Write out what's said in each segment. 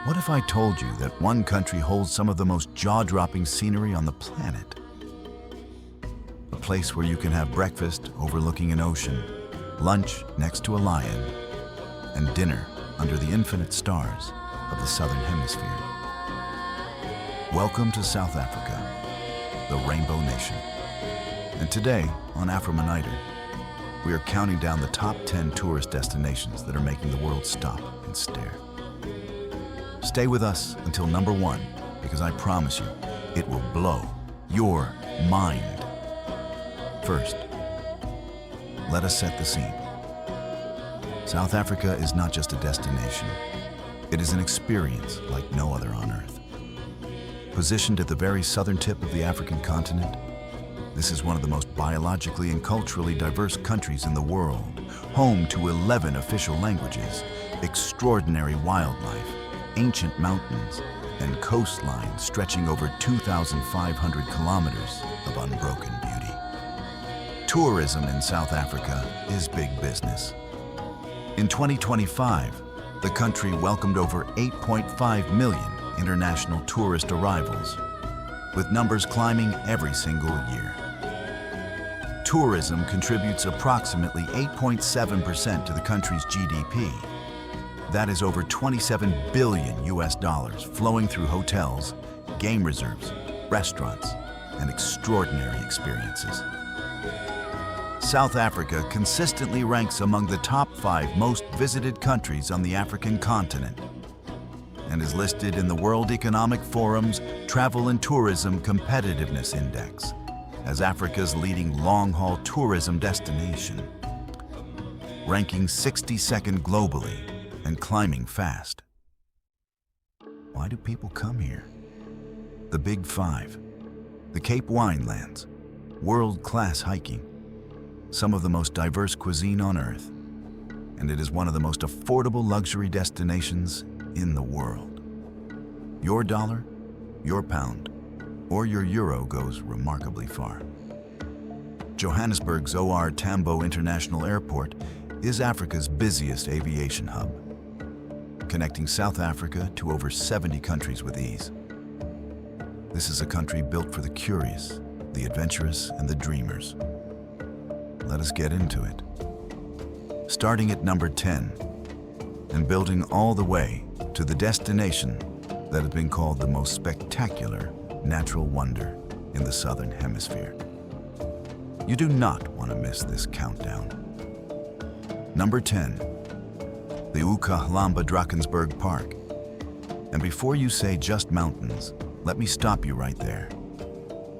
What if I told you that one country holds some of the most jaw-dropping scenery on the planet? A place where you can have breakfast overlooking an ocean, lunch next to a lion, and dinner under the infinite stars of the Southern Hemisphere. Welcome to South Africa, the Rainbow Nation. And today, on Afro-Maniter, we are counting down the top 10 tourist destinations that are making the world stop and stare. Stay with us until number 1, because I promise you, it will blow your mind. First, let us set the scene. South Africa is not just a destination. It is an experience like no other on Earth. Positioned at the very southern tip of the African continent, this is one of the most biologically and culturally diverse countries in the world, home to 11 official languages, extraordinary wildlife, ancient mountains, and coastlines stretching over 2,500 kilometers of unbroken beauty. Tourism in South Africa is big business. In 2025, the country welcomed over 8.5 million international tourist arrivals, with numbers climbing every single year. Tourism contributes approximately 8.7% to the country's GDP. That is over $27 billion flowing through hotels, game reserves, restaurants, and extraordinary experiences. South Africa consistently ranks among the top 5 most visited countries on the African continent and is listed in the World Economic Forum's Travel and Tourism Competitiveness Index as Africa's leading long-haul tourism destination, ranking 62nd globally and climbing fast. Why do people come here? The Big 5, the Cape Winelands, world-class hiking, some of the most diverse cuisine on Earth, and it is one of the most affordable luxury destinations in the world. Your dollar, your pound, or your euro goes remarkably far. Johannesburg's OR Tambo International Airport is Africa's busiest aviation hub, connecting South Africa to over 70 countries with ease. This is a country built for the curious, the adventurous, and the dreamers. Let us get into it. Starting at number 10 and building all the way to the destination that has been called the most spectacular natural wonder in the Southern Hemisphere. You do not want to miss this countdown. Number 10, the Ukhahlamba-Drakensburg Park. And before you say just mountains, let me stop you right there.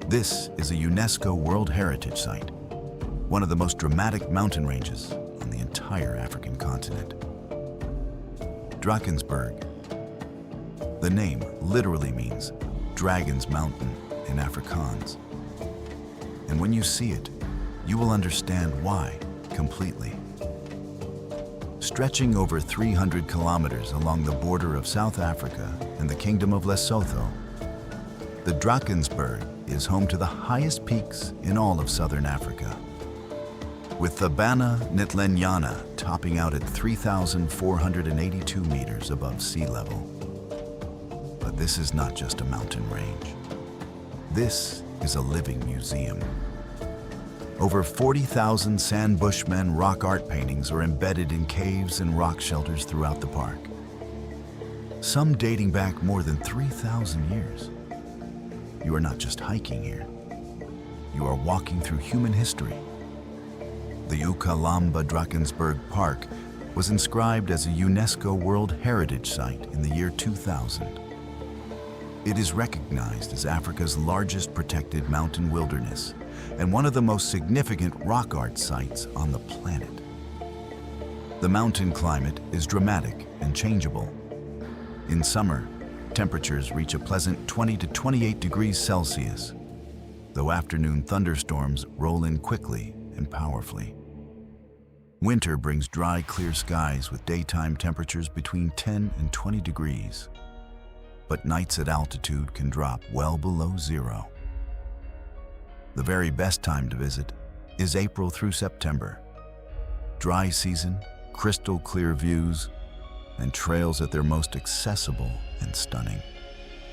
This is a UNESCO World Heritage Site, one of the most dramatic mountain ranges on the entire African continent. Drakensburg. The name literally means Dragon's Mountain in Afrikaans. And when you see it, you will understand why completely. Stretching over 300 kilometers along the border of South Africa and the Kingdom of Lesotho, the Drakensberg is home to the highest peaks in all of Southern Africa, with the Bana Nitlenyana topping out at 3,482 meters above sea level. But this is not just a mountain range. This is a living museum. Over 40,000 San Bushmen rock art paintings are embedded in caves and rock shelters throughout the park, some dating back more than 3,000 years. You are not just hiking here. You are walking through human history. The Ukhahlamba-Drakensburg Park was inscribed as a UNESCO World Heritage Site in the year 2000. It is recognized as Africa's largest protected mountain wilderness and one of the most significant rock art sites on the planet. The mountain climate is dramatic and changeable. In summer, temperatures reach a pleasant 20 to 28 degrees Celsius, though afternoon thunderstorms roll in quickly and powerfully. Winter brings dry, clear skies with daytime temperatures between 10 and 20 degrees, but nights at altitude can drop well below zero. The very best time to visit is April through September. Dry season, crystal clear views, and trails at their most accessible and stunning.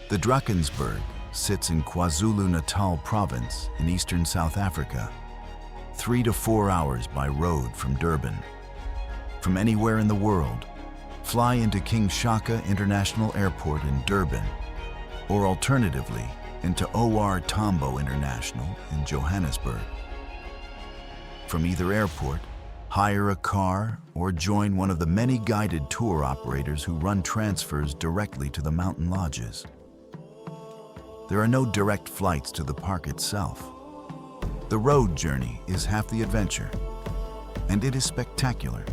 The Drakensburg sits in KwaZulu-Natal province in eastern South Africa, 3 to 4 hours by road from Durban. From anywhere in the world, fly into King Shaka International Airport in Durban, or alternatively into OR Tambo International in Johannesburg. From either airport, hire a car or join one of the many guided tour operators who run transfers directly to the mountain lodges. There are no direct flights to the park itself. The road journey is half the adventure, and it is spectacular.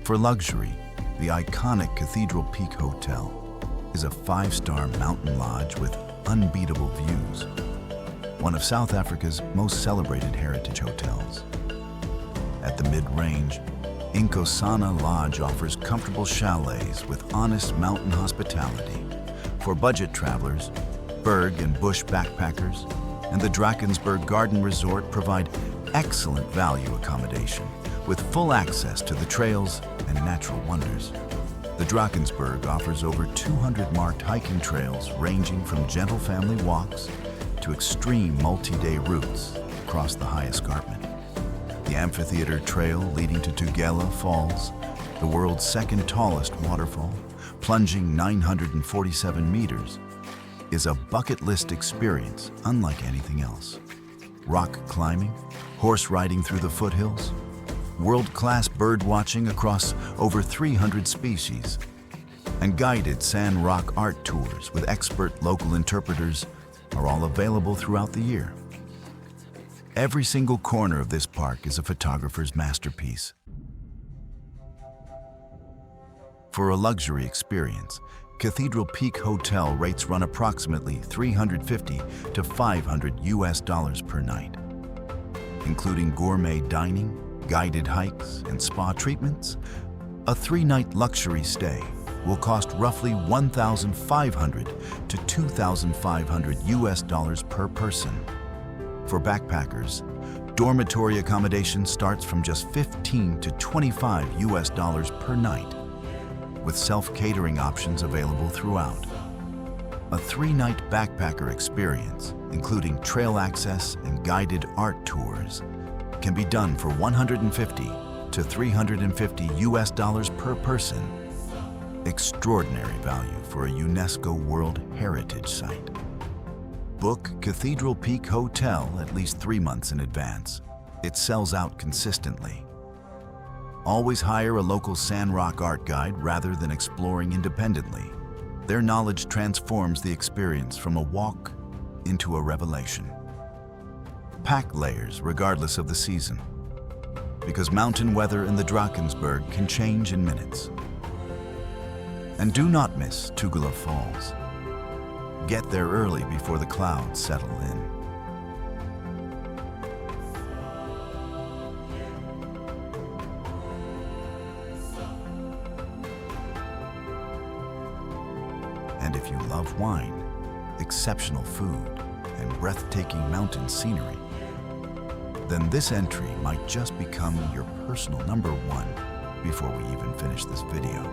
For luxury, the iconic Cathedral Peak Hotel is a 5-star mountain lodge with unbeatable views, one of South Africa's most celebrated heritage hotels. At the mid-range, Inkosana Lodge offers comfortable chalets with honest mountain hospitality. For budget travelers, Berg and Bush backpackers and the Drakensburg Garden Resort provide excellent value accommodation with full access to the trails and natural wonders. The Drakensburg offers over 200 marked hiking trails ranging from gentle family walks to extreme multi-day routes across the high escarpment. The Amphitheater Trail leading to Tugela Falls, the world's second tallest waterfall, plunging 947 meters, is a bucket list experience unlike anything else. Rock climbing, horse riding through the foothills, world-class bird watching across over 300 species, and guided sand rock art tours with expert local interpreters are all available throughout the year. Every single corner of this park is a photographer's masterpiece. For a luxury experience, Cathedral Peak Hotel rates run approximately $350 to $500 per night, including gourmet dining, guided hikes, and spa treatments. A 3-night luxury stay will cost roughly $1,500 to $2,500 per person. For backpackers, dormitory accommodation starts from just $15 to $25 per night, with self-catering options available throughout. A 3-night backpacker experience, including trail access and guided art tours, can be done for $150 to $350 per person. Extraordinary value for a UNESCO World Heritage Site. Book Cathedral Peak Hotel at least 3 months in advance. It sells out consistently. Always hire a local sandrock art guide rather than exploring independently. Their knowledge transforms the experience from a walk into a revelation. Pack layers regardless of the season, because mountain weather in the Drakensburg can change in minutes. And do not miss Tugela Falls. Get there early before the clouds settle in. And if you love wine, exceptional food, and breathtaking mountain scenery, then this entry might just become your personal #1 before we even finish this video.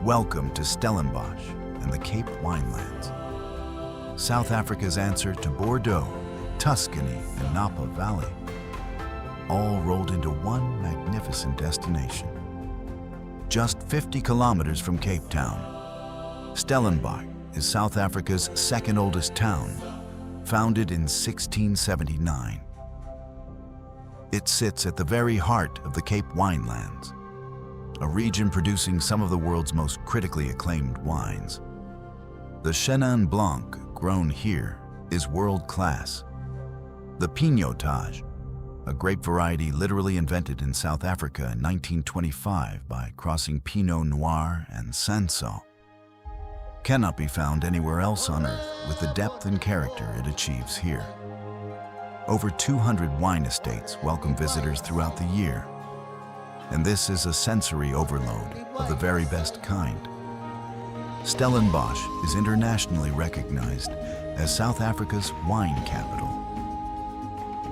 Welcome to Stellenbosch and the Cape Winelands, South Africa's answer to Bordeaux, Tuscany, and Napa Valley, all rolled into one magnificent destination. Just 50 kilometers from Cape Town, Stellenbosch is South Africa's second oldest town, founded in 1679. It sits at the very heart of the Cape Winelands, a region producing some of the world's most critically acclaimed wines. The Chenin Blanc, grown here, is world-class. The Pinotage, a grape variety literally invented in South Africa in 1925 by crossing Pinot Noir and Cinsault, cannot be found anywhere else on Earth with the depth and character it achieves here. Over 200 wine estates welcome visitors throughout the year, and this is a sensory overload of the very best kind. Stellenbosch is internationally recognized as South Africa's wine capital.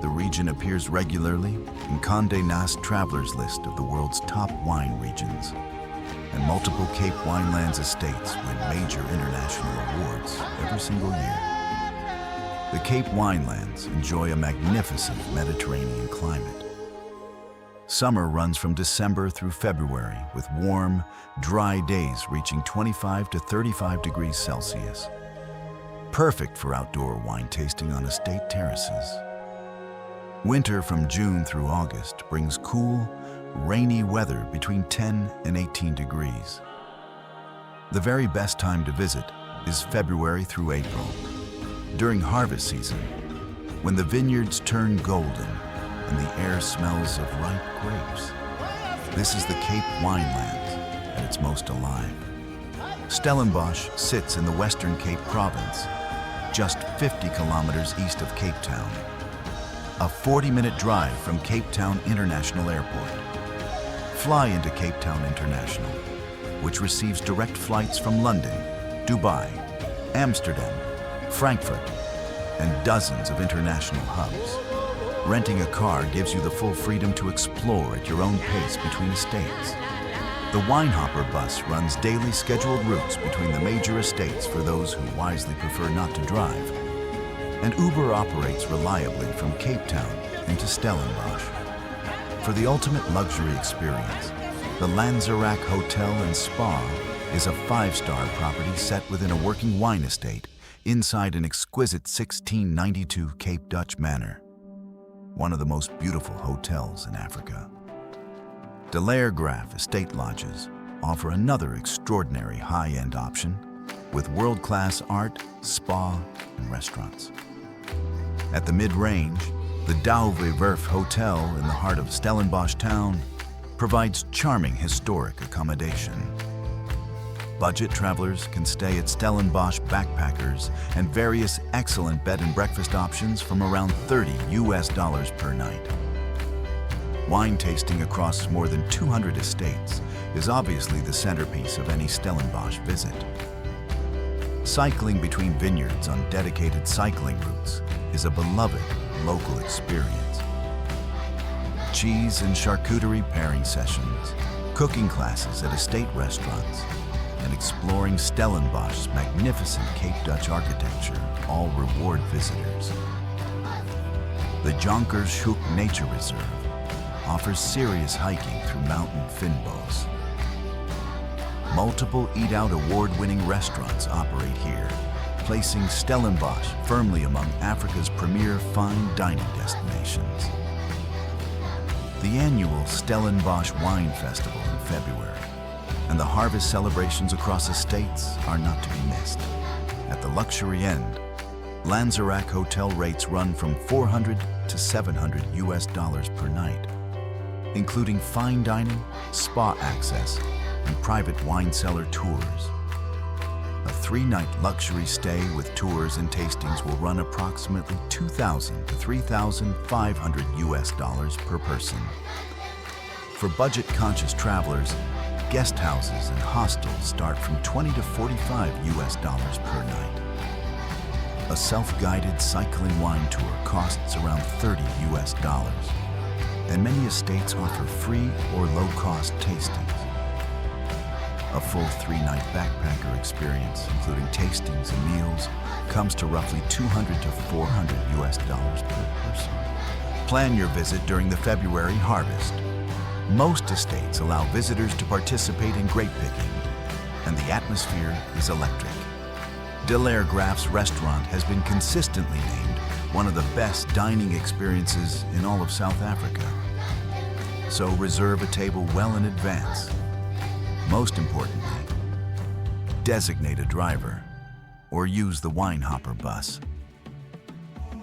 The region appears regularly in Condé Nast Traveler's List of the world's top wine regions, and multiple Cape Winelands estates win major international awards every single year. The Cape Winelands enjoy a magnificent Mediterranean climate. Summer runs from December through February with warm, dry days reaching 25 to 35 degrees Celsius. Perfect for outdoor wine tasting on estate terraces. Winter from June through August brings cool, rainy weather between 10 and 18 degrees. The very best time to visit is February through April, during harvest season, when the vineyards turn golden and the air smells of ripe grapes. This is the Cape Winelands at its most alive. Stellenbosch sits in the Western Cape Province, just 50 kilometers east of Cape Town. A 40-minute drive from Cape Town International Airport. Fly into Cape Town International, which receives direct flights from London, Dubai, Amsterdam, Frankfurt, and dozens of international hubs. Renting a car gives you the full freedom to explore at your own pace between estates. The Winehopper bus runs daily scheduled routes between the major estates for those who wisely prefer not to drive. And Uber operates reliably from Cape Town into Stellenbosch. For the ultimate luxury experience, the Lanzarak Hotel and Spa is a 5-star property set within a working wine estate inside an exquisite 1692 Cape Dutch manor, one of the most beautiful hotels in Africa. De Leergraaf Estate Lodges offer another extraordinary high-end option with world-class art, spa, and restaurants. At the mid-range, the Douwe Werf Hotel in the heart of Stellenbosch town provides charming historic accommodation. Budget travelers can stay at Stellenbosch Backpackers and various excellent bed and breakfast options from around $30 per night. Wine tasting across more than 200 estates is obviously the centerpiece of any Stellenbosch visit. Cycling between vineyards on dedicated cycling routes is a beloved local experience. Cheese and charcuterie pairing sessions, cooking classes at estate restaurants, and exploring Stellenbosch's magnificent Cape Dutch architecture all reward visitors. The Jonkershoek Nature Reserve offers serious hiking through mountain fynbos. Multiple Eat Out award-winning restaurants operate here, placing Stellenbosch firmly among Africa's premier fine dining destinations. The annual Stellenbosch Wine Festival in February and the harvest celebrations across estates are not to be missed. At the luxury end, Lanzarak hotel rates run from $400 to $700 per night, including fine dining, spa access, and private wine cellar tours. A 3-night luxury stay with tours and tastings will run approximately $2,000 to $3,500 per person. For budget-conscious travelers, guest houses and hostels start from $20 to $45 per night. A self-guided cycling wine tour costs around $30, and many estates offer free or low-cost tastings. A full 3-night backpacker experience, including tastings and meals, comes to roughly $200 to $400 per person. Plan your visit during the February harvest. Most estates allow visitors to participate in grape picking, and the atmosphere is electric. De Leergraaf's restaurant has been consistently named one of the best dining experiences in all of South Africa. So reserve a table well in advance. Most importantly, designate a driver or use the Winehopper bus.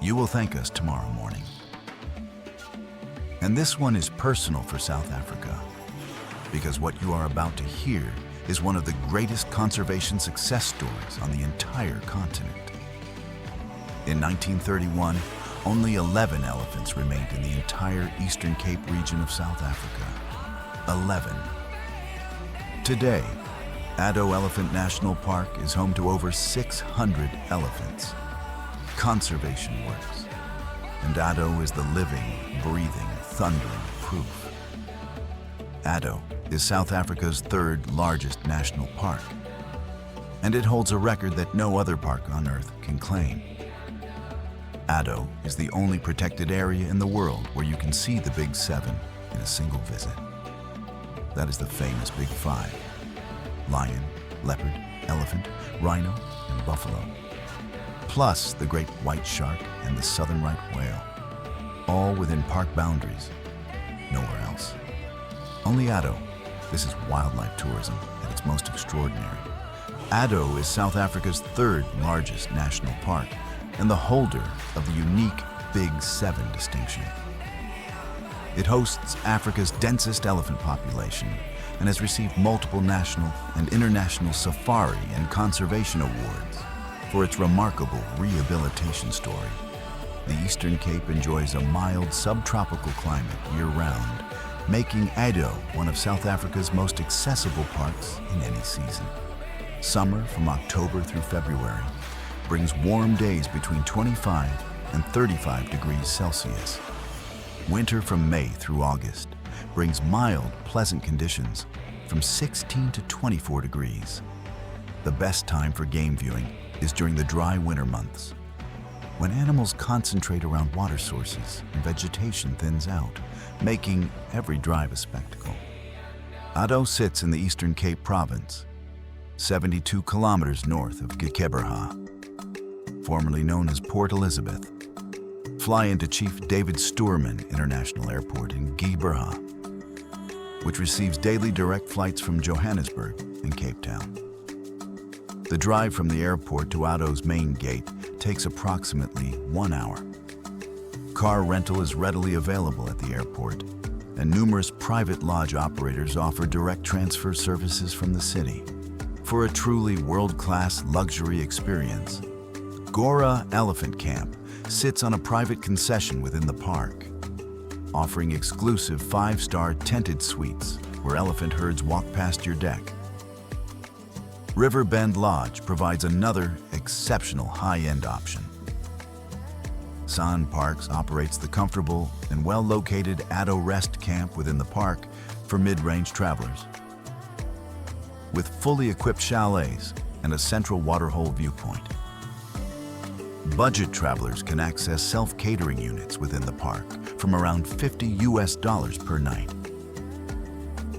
You will thank us tomorrow morning. And this one is personal for South Africa, because what you are about to hear is one of the greatest conservation success stories on the entire continent. In 1931, only 11 elephants remained in the entire Eastern Cape region of South Africa. 11. Today, Addo Elephant National Park is home to over 600 elephants. Conservation works. and Addo is the living, breathing, thundering proof. Addo is South Africa's third largest national park, and it holds a record that no other park on Earth can claim. Addo is the only protected area in the world where you can see the Big Seven in a single visit. That is the famous Big Five: lion, leopard, elephant, rhino, and buffalo. Plus the great white shark and the southern right whale, all within park boundaries, nowhere else. Only Addo. This is wildlife tourism at its most extraordinary. Addo is South Africa's third largest national park and the holder of the unique Big Seven distinction. It hosts Africa's densest elephant population and has received multiple national and international safari and conservation awards for its remarkable rehabilitation story. The Eastern Cape enjoys a mild subtropical climate year-round, making Addo one of South Africa's most accessible parks in any season. Summer from October through February brings warm days between 25 and 35 degrees Celsius. Winter from May through August brings mild, pleasant conditions from 16 to 24 degrees. The best time for game viewing is during the dry winter months, when animals concentrate around water sources and vegetation thins out, making every drive a spectacle. Addo sits in the Eastern Cape Province, 72 kilometers north of Gqeberha, formerly known as Port Elizabeth. Fly into Chief David Stoorman International Airport in Gqeberha, which receives daily direct flights from Johannesburg and Cape Town. The drive from the airport to Addo's main gate takes approximately 1 hour. Car rental is readily available at the airport, and numerous private lodge operators offer direct transfer services from the city. For a truly world-class luxury experience, Gora Elephant Camp sits on a private concession within the park, offering exclusive 5-star tented suites where elephant herds walk past your deck. Riverbend Lodge provides another exceptional high-end option. San Parks operates the comfortable and well-located Addo Rest Camp within the park for mid-range travelers. With fully equipped chalets and a central waterhole viewpoint. Budget travelers can access self-catering units within the park from around $50 per night.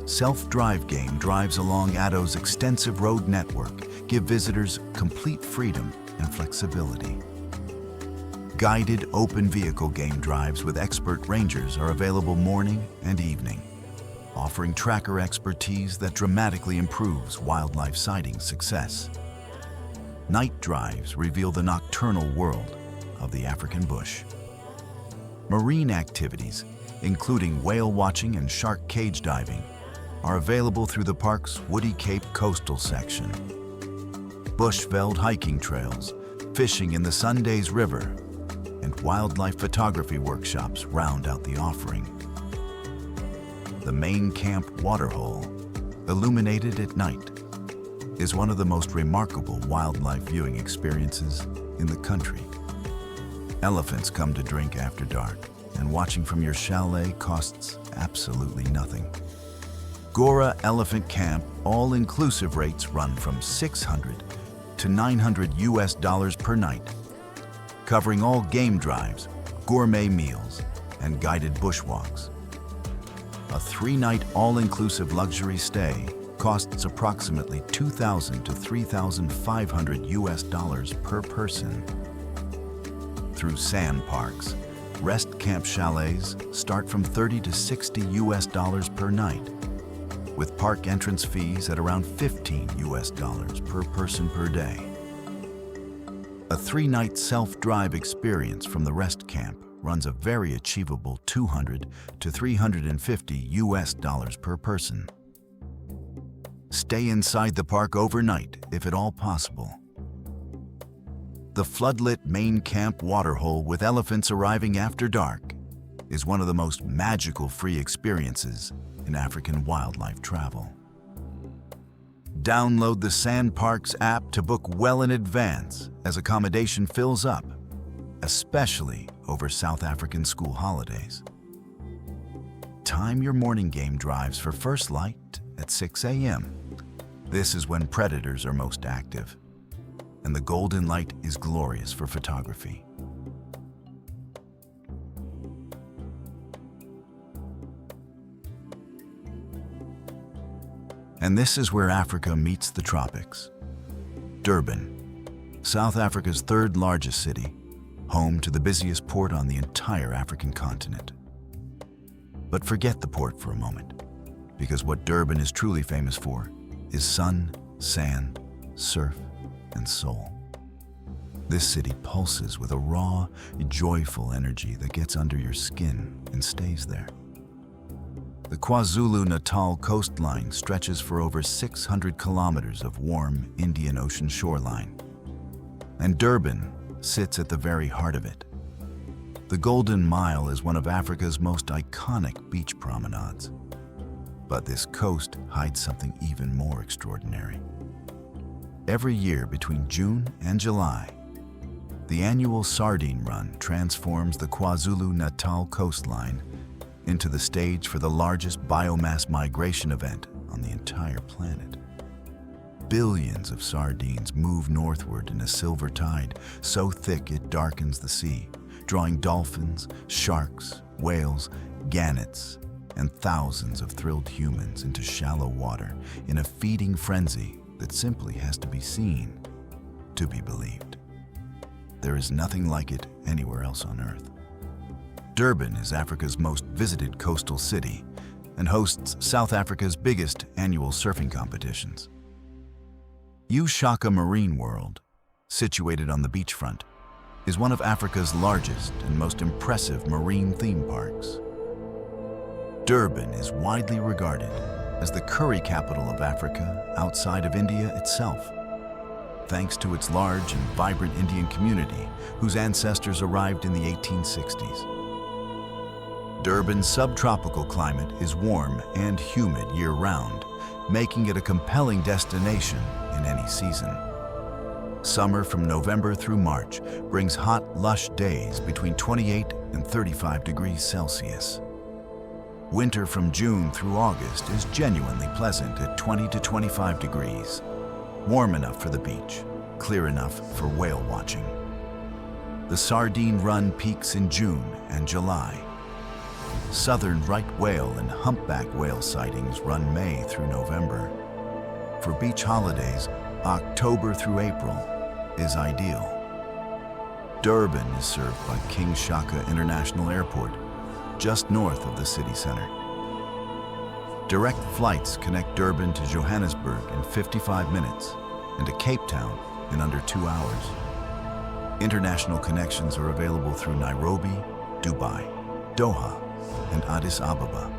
Self-drive game drives along Addo's extensive road network give visitors complete freedom and flexibility. Guided open vehicle game drives with expert rangers are available morning and evening, offering tracker expertise that dramatically improves wildlife sighting success. Night drives reveal the nocturnal world of the African bush. Marine activities, including whale watching and shark cage diving, are available through the park's Woody Cape coastal section. Bushveld hiking trails, fishing in the Sundays River, and wildlife photography workshops round out the offering. The main camp waterhole, illuminated at night, is one of the most remarkable wildlife viewing experiences in the country. Elephants come to drink after dark, and watching from your chalet costs absolutely nothing. Gora Elephant Camp all-inclusive rates run from $600 to $900 per night, covering all game drives, gourmet meals, and guided bushwalks. A 3-night all-inclusive luxury stay costs approximately $2,000 to $3,500 per person. Through San Parks, rest camp chalets start from $30 to $60 per night, with park entrance fees at around $15 per person per day. A 3-night self-drive experience from the rest camp runs a very achievable $200 to $350 per person. Stay inside the park overnight if at all possible. The floodlit main camp waterhole with elephants arriving after dark is one of the most magical free experiences in African wildlife travel. Download the San Parks app to book well in advance as accommodation fills up, especially over South African school holidays. Time your morning game drives for first light at 6 a.m. This is when predators are most active, and the golden light is glorious for photography. And this is where Africa meets the tropics. Durban, South Africa's third largest city, home to the busiest port on the entire African continent. But forget the port for a moment, because what Durban is truly famous for is sun, sand, surf, and soul. This city pulses with a raw, joyful energy that gets under your skin and stays there. The KwaZulu-Natal coastline stretches for over 600 kilometers of warm Indian Ocean shoreline, and Durban sits at the very heart of it. The Golden Mile is one of Africa's most iconic beach promenades, but this coast hides something even more extraordinary. Every year between June and July, the annual Sardine Run transforms the KwaZulu-Natal coastline into the stage for the largest biomass migration event on the entire planet. Billions of sardines move northward in a silver tide so thick it darkens the sea, drawing dolphins, sharks, whales, gannets, and thousands of thrilled humans into shallow water in a feeding frenzy that simply has to be seen to be believed. There is nothing like it anywhere else on Earth. Durban is Africa's most visited coastal city and hosts South Africa's biggest annual surfing competitions. Ushaka Marine World, situated on the beachfront, is one of Africa's largest and most impressive marine theme parks. Durban is widely regarded as the curry capital of Africa outside of India itself, thanks to its large and vibrant Indian community whose ancestors arrived in the 1860s. Durban's subtropical climate is warm and humid year-round, making it a compelling destination in any season. Summer from November through March brings hot, lush days between 28 and 35 degrees Celsius. Winter from June through August is genuinely pleasant at 20 to 25 degrees, warm enough for the beach, clear enough for whale watching. The Sardine Run peaks in June and July. Southern right whale and humpback whale sightings run May through November. For beach holidays, October through April is ideal. Durban is served by King Shaka International Airport, just north of the city center. Direct flights connect Durban to Johannesburg in 55 minutes and to Cape Town in under 2 hours. International connections are available through Nairobi, Dubai, Doha, and Addis Ababa.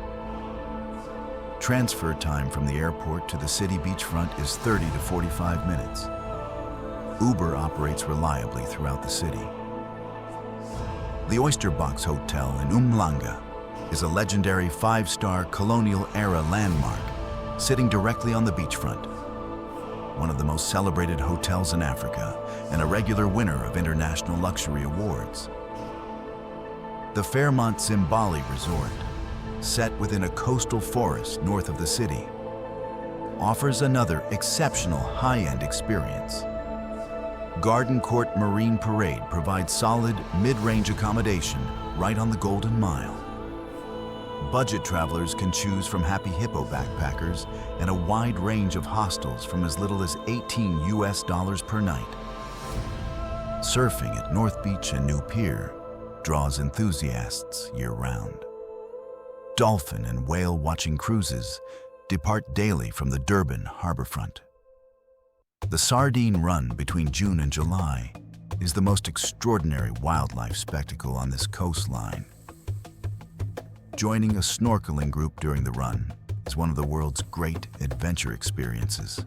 Transfer time from the airport to the city beachfront is 30 to 45 minutes. Uber operates reliably throughout the city. The Oyster Box Hotel in Umhlanga is a legendary 5-star colonial-era landmark sitting directly on the beachfront. One of the most celebrated hotels in Africa and a regular winner of international luxury awards. The Fairmont Zimbali Resort, set within a coastal forest north of the city, offers another exceptional high-end experience. Garden Court Marine Parade provides solid, mid-range accommodation right on the Golden Mile. Budget travelers can choose from Happy Hippo backpackers and a wide range of hostels from as little as $18 per night. Surfing at North Beach and New Pier draws enthusiasts year-round. Dolphin and whale watching cruises depart daily from the Durban harborfront. The Sardine Run between June and July is the most extraordinary wildlife spectacle on this coastline. Joining a snorkeling group during the run is one of the world's great adventure experiences.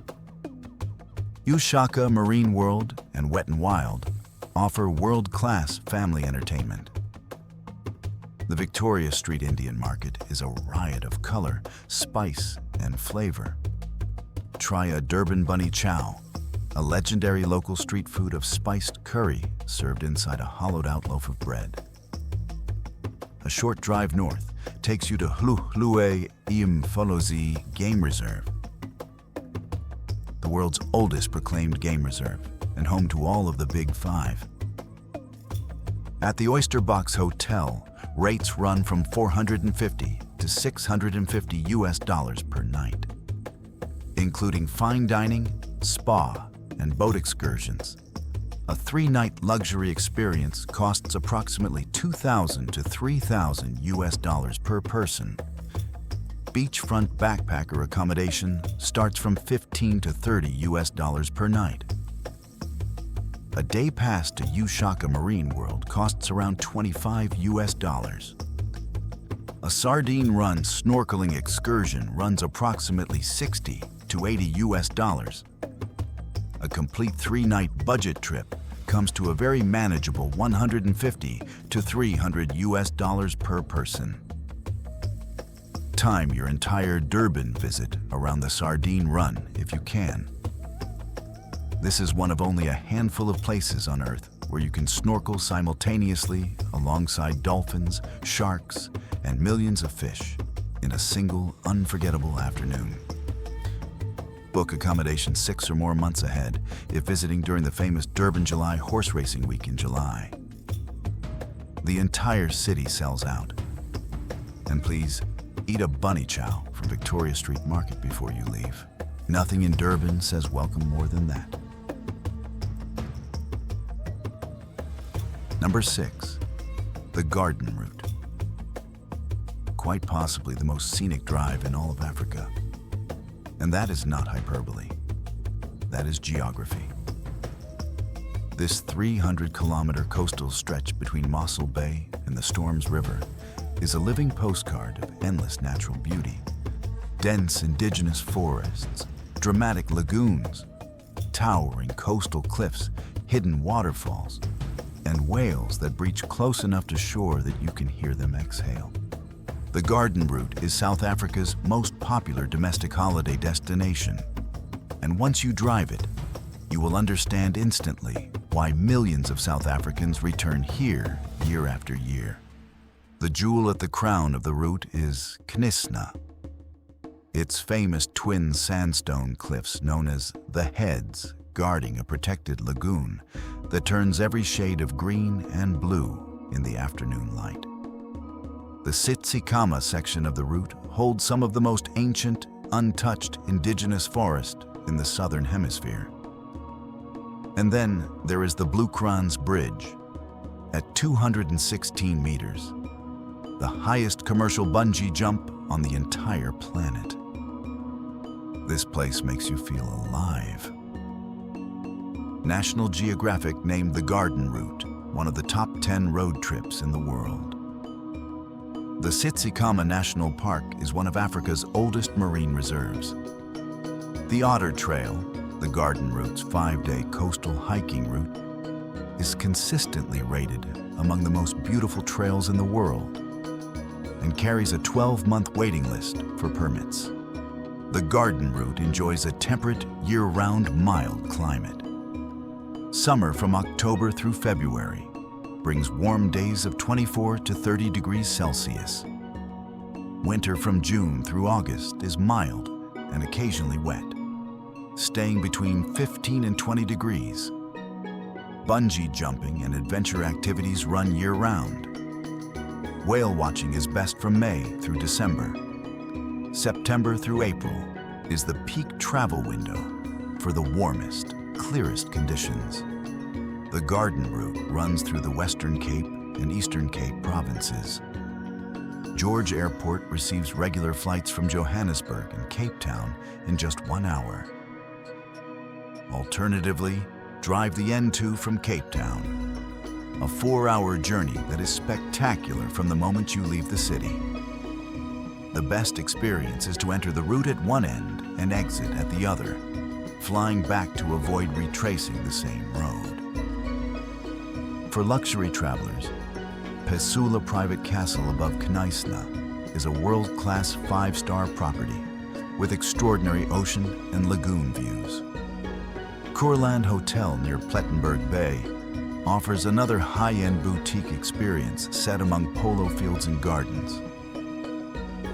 Ushaka Marine World and Wet n Wild offer world-class family entertainment. The Victoria Street Indian Market is a riot of color, spice, and flavor. Try a Durban Bunny Chow, a legendary local street food of spiced curry served inside a hollowed-out loaf of bread. a short drive north, takes you to Ukhahlamba-Drakensburg Game Reserve, the world's oldest proclaimed game reserve and home to all of the Big Five. At the Oyster Box Hotel, rates run from $450 to $650 per night, including fine dining, spa, and boat excursions. A 3-night luxury experience costs approximately $2,000 to $3,000 per person. Beachfront backpacker accommodation starts from $15 to $30 per night. A day pass to Ushaka Marine World costs around $25. A sardine run snorkeling excursion runs approximately $60 to $80. A complete 3-night budget trip comes to a very manageable $150 to $300 per person. Time your entire Durban visit around the sardine run if you can. This is one of only a handful of places on Earth where you can snorkel simultaneously alongside dolphins, sharks, and millions of fish in a single unforgettable afternoon. Book accommodation 6 or more months ahead if visiting during the famous Durban July horse racing week in July. The entire city sells out. And please, eat a bunny chow from Victoria Street Market before you leave. Nothing in Durban says welcome more than that. Number 6, the Garden Route. Quite possibly the most scenic drive in all of Africa. And that is not hyperbole. That is geography. This 300-kilometer coastal stretch between Mossel Bay and the Storms River is a living postcard of endless natural beauty. Dense indigenous forests, dramatic lagoons, towering coastal cliffs, hidden waterfalls, and whales that breach close enough to shore that you can hear them exhale. The Garden Route is South Africa's most popular domestic holiday destination. And once you drive it, you will understand instantly why millions of South Africans return here year after year. The jewel at the crown of the route is Knysna. Its famous twin sandstone cliffs known as the Heads, guarding a protected lagoon that turns every shade of green and blue in the afternoon light. The Tsitsikamma section of the route holds some of the most ancient, untouched indigenous forest in the southern hemisphere. And then there is the Bluekrans Bridge. At 216 meters, the highest commercial bungee jump on the entire planet. This place makes you feel alive. National Geographic named the Garden Route one of the top 10 road trips in the world. The Tsitsikamma National Park is one of Africa's oldest marine reserves. The Otter Trail, the Garden Route's 5-day coastal hiking route, is consistently rated among the most beautiful trails in the world and carries a 12-month waiting list for permits. The Garden Route enjoys a temperate, year-round mild climate. Summer from October through February brings warm days of 24 to 30 degrees Celsius. Winter from June through August is mild and occasionally wet, staying between 15 and 20 degrees. Bungee jumping and adventure activities run year-round. Whale watching is best from May through December. September through April is the peak travel window for the warmest, clearest conditions. The Garden Route runs through the Western Cape and Eastern Cape provinces. George Airport receives regular flights from Johannesburg and Cape Town in just 1 hour. Alternatively, drive the N2 from Cape Town, a 4-hour journey that is spectacular from the moment you leave the city. The best experience is to enter the route at one end and exit at the other, flying back to avoid retracing the same road. For luxury travelers, Peninsula Private Castle above Knysna is a world-class 5-star property with extraordinary ocean and lagoon views. Kurland Hotel near Plettenberg Bay offers another high-end boutique experience set among polo fields and gardens.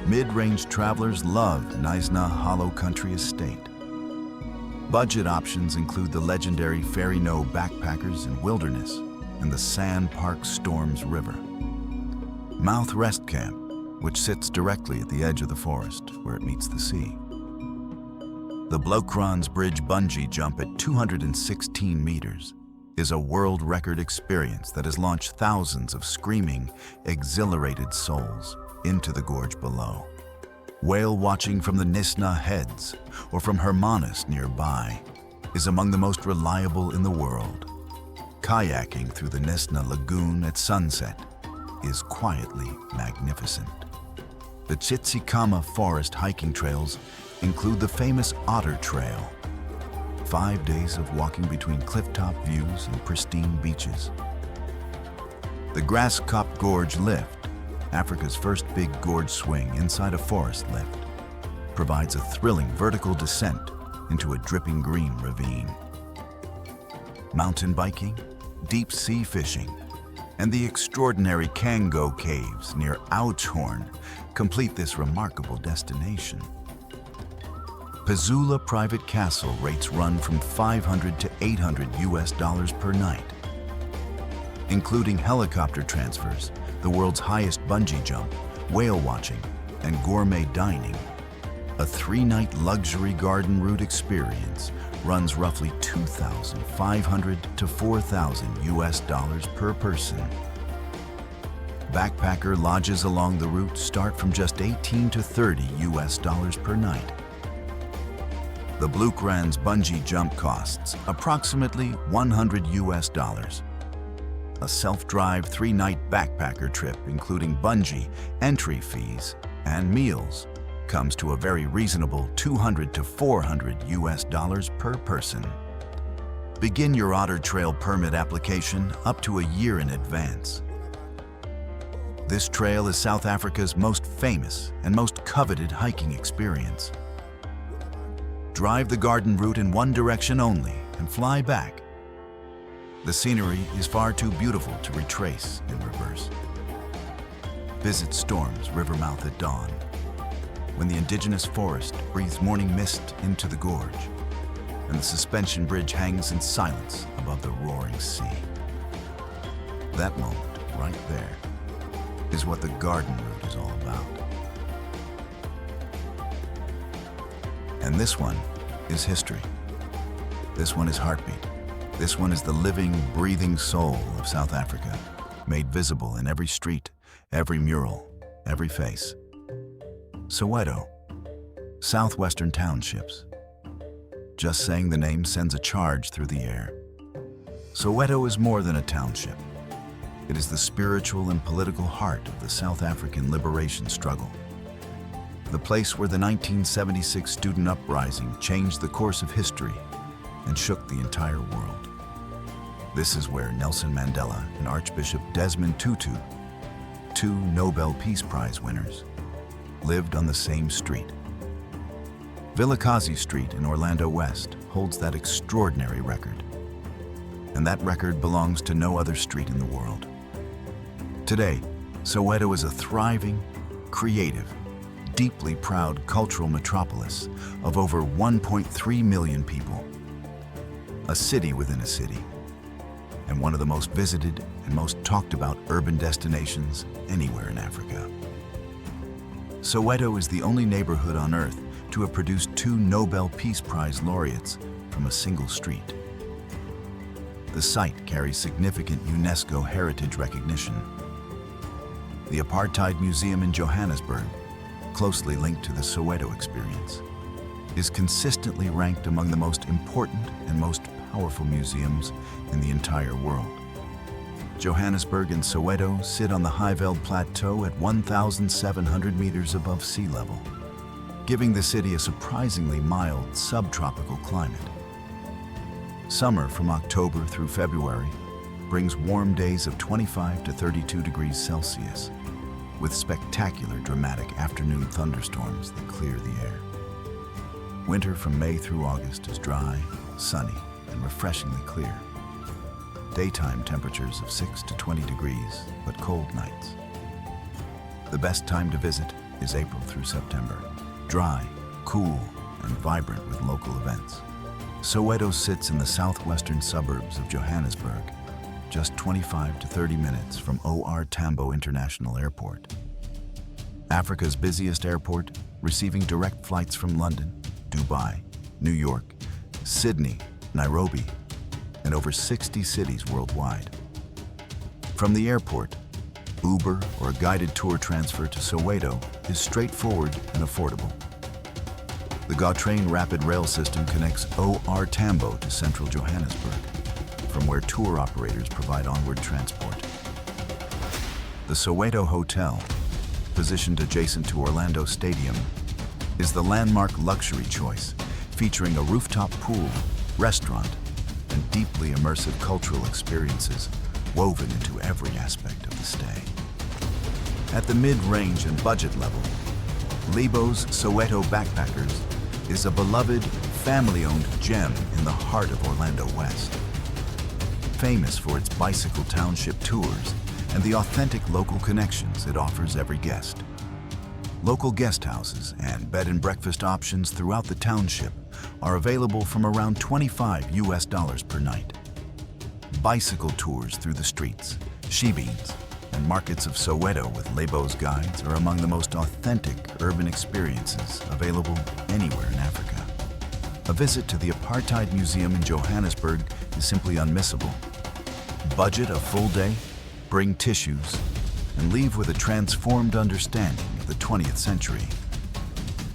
Mid-range travelers love Knysna Hollow Country Estate. Budget options include the legendary Ferry No Backpackers and Wilderness and the Sand Park Storms River. Mouth Rest Camp, which sits directly at the edge of the forest where it meets the sea. The Blokrans Bridge bungee jump at 216 meters is a world record experience that has launched thousands of screaming, exhilarated souls into the gorge below. Whale watching from the Knysna Heads or from Hermanus nearby is among the most reliable in the world. Kayaking through the Knysna Lagoon at sunset is quietly magnificent. The Tsitsikamma forest hiking trails include the famous Otter Trail, 5 days of walking between clifftop views and pristine beaches. The Grasskop Gorge Lift, Africa's first big gorge swing inside a forest lift, provides a thrilling vertical descent into a dripping green ravine. Mountain biking, deep sea fishing, and the extraordinary Kango Caves near Oudtshoorn complete this remarkable destination. Peninsula Private Castle rates run from $500 to $800 per night. Including helicopter transfers, the world's highest bungee jump, whale watching, and gourmet dining, a 3-night luxury garden route experience runs roughly $2,500 to $4,000 per person. Backpacker lodges along the route start from just $18 to $30 per night. The Blokrans bungee jump costs approximately $100. A self-drive 3-night backpacker trip, including bungee, entry fees, and meals, comes to a very reasonable $200 to $400 per person. Begin your Otter Trail permit application up to a year in advance. This trail is South Africa's most famous and most coveted hiking experience. Drive the garden route in one direction only and fly back. The scenery is far too beautiful to retrace in reverse. Visit Storm's river mouth at dawn, when the indigenous forest breathes morning mist into the gorge, and the suspension bridge hangs in silence above the roaring sea. That moment, right there, is what the garden route is all about. And this one is history. This one is heartbeat. This one is the living, breathing soul of South Africa, made visible in every street, every mural, every face. Soweto, southwestern townships. Just saying the name sends a charge through the air. Soweto is more than a township. It is the spiritual and political heart of the South African liberation struggle. The place where the 1976 student uprising changed the course of history and shook the entire world. This is where Nelson Mandela and Archbishop Desmond Tutu, 2 Nobel Peace Prize winners, lived on the same street. Vilakazi Street in Orlando West holds that extraordinary record. And that record belongs to no other street in the world. Today, Soweto is a thriving, creative, deeply proud cultural metropolis of over 1.3 million people. A city within a city, and one of the most visited and most talked about urban destinations anywhere in Africa. Soweto is the only neighborhood on Earth to have produced 2 Nobel Peace Prize laureates from a single street. The site carries significant UNESCO heritage recognition. The Apartheid Museum in Johannesburg, closely linked to the Soweto experience, is consistently ranked among the most important and most powerful museums in the entire world. Johannesburg and Soweto sit on the Highveld Plateau at 1,700 meters above sea level, giving the city a surprisingly mild subtropical climate. Summer from October through February brings warm days of 25 to 32 degrees Celsius, with spectacular dramatic afternoon thunderstorms that clear the air. Winter from May through August is dry, sunny, and refreshingly clear. daytime temperatures of 6 to 20 degrees, but cold nights. The best time to visit is April through September. Dry, cool, and vibrant with local events. Soweto sits in the southwestern suburbs of Johannesburg, just 25 to 30 minutes from OR Tambo International Airport. Africa's busiest airport, receiving direct flights from London, Dubai, New York, Sydney, Nairobi, and over 60 cities worldwide. From the airport, Uber or a guided tour transfer to Soweto is straightforward and affordable. The Gautrain rapid rail system connects OR Tambo to central Johannesburg, from where tour operators provide onward transport. The Soweto Hotel, positioned adjacent to Orlando Stadium, is the landmark luxury choice, featuring a rooftop pool, restaurant, and deeply immersive cultural experiences woven into every aspect of the stay. At the mid-range and budget level, Lebo's Soweto Backpackers is a beloved, family-owned gem in the heart of Orlando West. Famous for its bicycle township tours and the authentic local connections it offers every guest. Local guest houses and bed and breakfast options throughout the township are available from around $25 per night. Bicycle tours through the streets, shebeens, and markets of Soweto with Lebo's guides are among the most authentic urban experiences available anywhere in Africa. A visit to the Apartheid Museum in Johannesburg is simply unmissable. Budget a full day, bring tissues, and leave with a transformed understanding of the 20th century.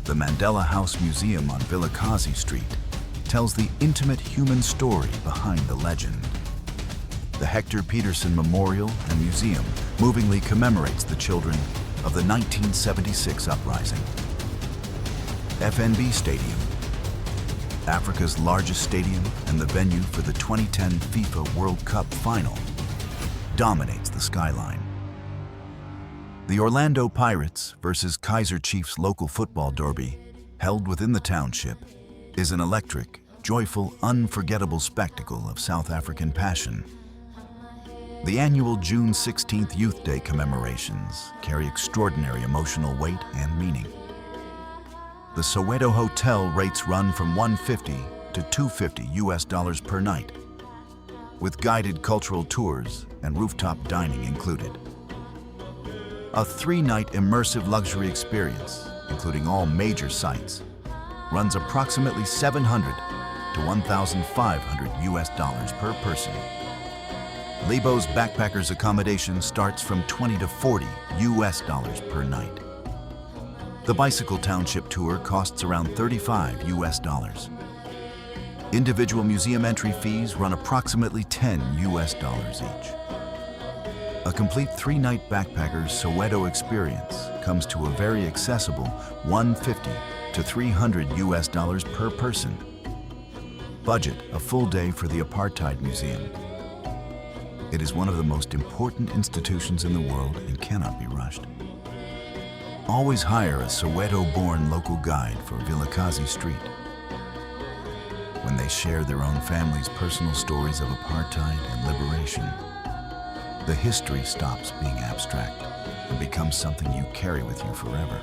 The Mandela House Museum on Vilakazi Street tells the intimate human story behind the legend. The Hector Peterson Memorial and Museum movingly commemorates the children of the 1976 uprising. FNB Stadium, Africa's largest stadium and the venue for the 2010 FIFA World Cup final, dominates the skyline. The Orlando Pirates versus Kaizer Chiefs local football derby, held within the township, is an electric, joyful, unforgettable spectacle of South African passion. The annual June 16th Youth Day commemorations carry extraordinary emotional weight and meaning. The Soweto Hotel rates run from $150 to $250 per night, with guided cultural tours and rooftop dining included. A 3-night immersive luxury experience, including all major sites, runs approximately $700 to $1,500 per person. Lebo's Backpackers accommodation starts from $20 to $40 per night. The Bicycle Township tour costs around $35. Individual museum entry fees run approximately $10 each. A complete 3-night Backpackers Soweto experience comes to a very accessible $150 to $300 per person. Budget a full day for the Apartheid Museum. It is one of the most important institutions in the world and cannot be rushed. Always hire a Soweto-born local guide for Vilakazi Street. When they share their own family's personal stories of apartheid and liberation, the history stops being abstract and becomes something you carry with you forever.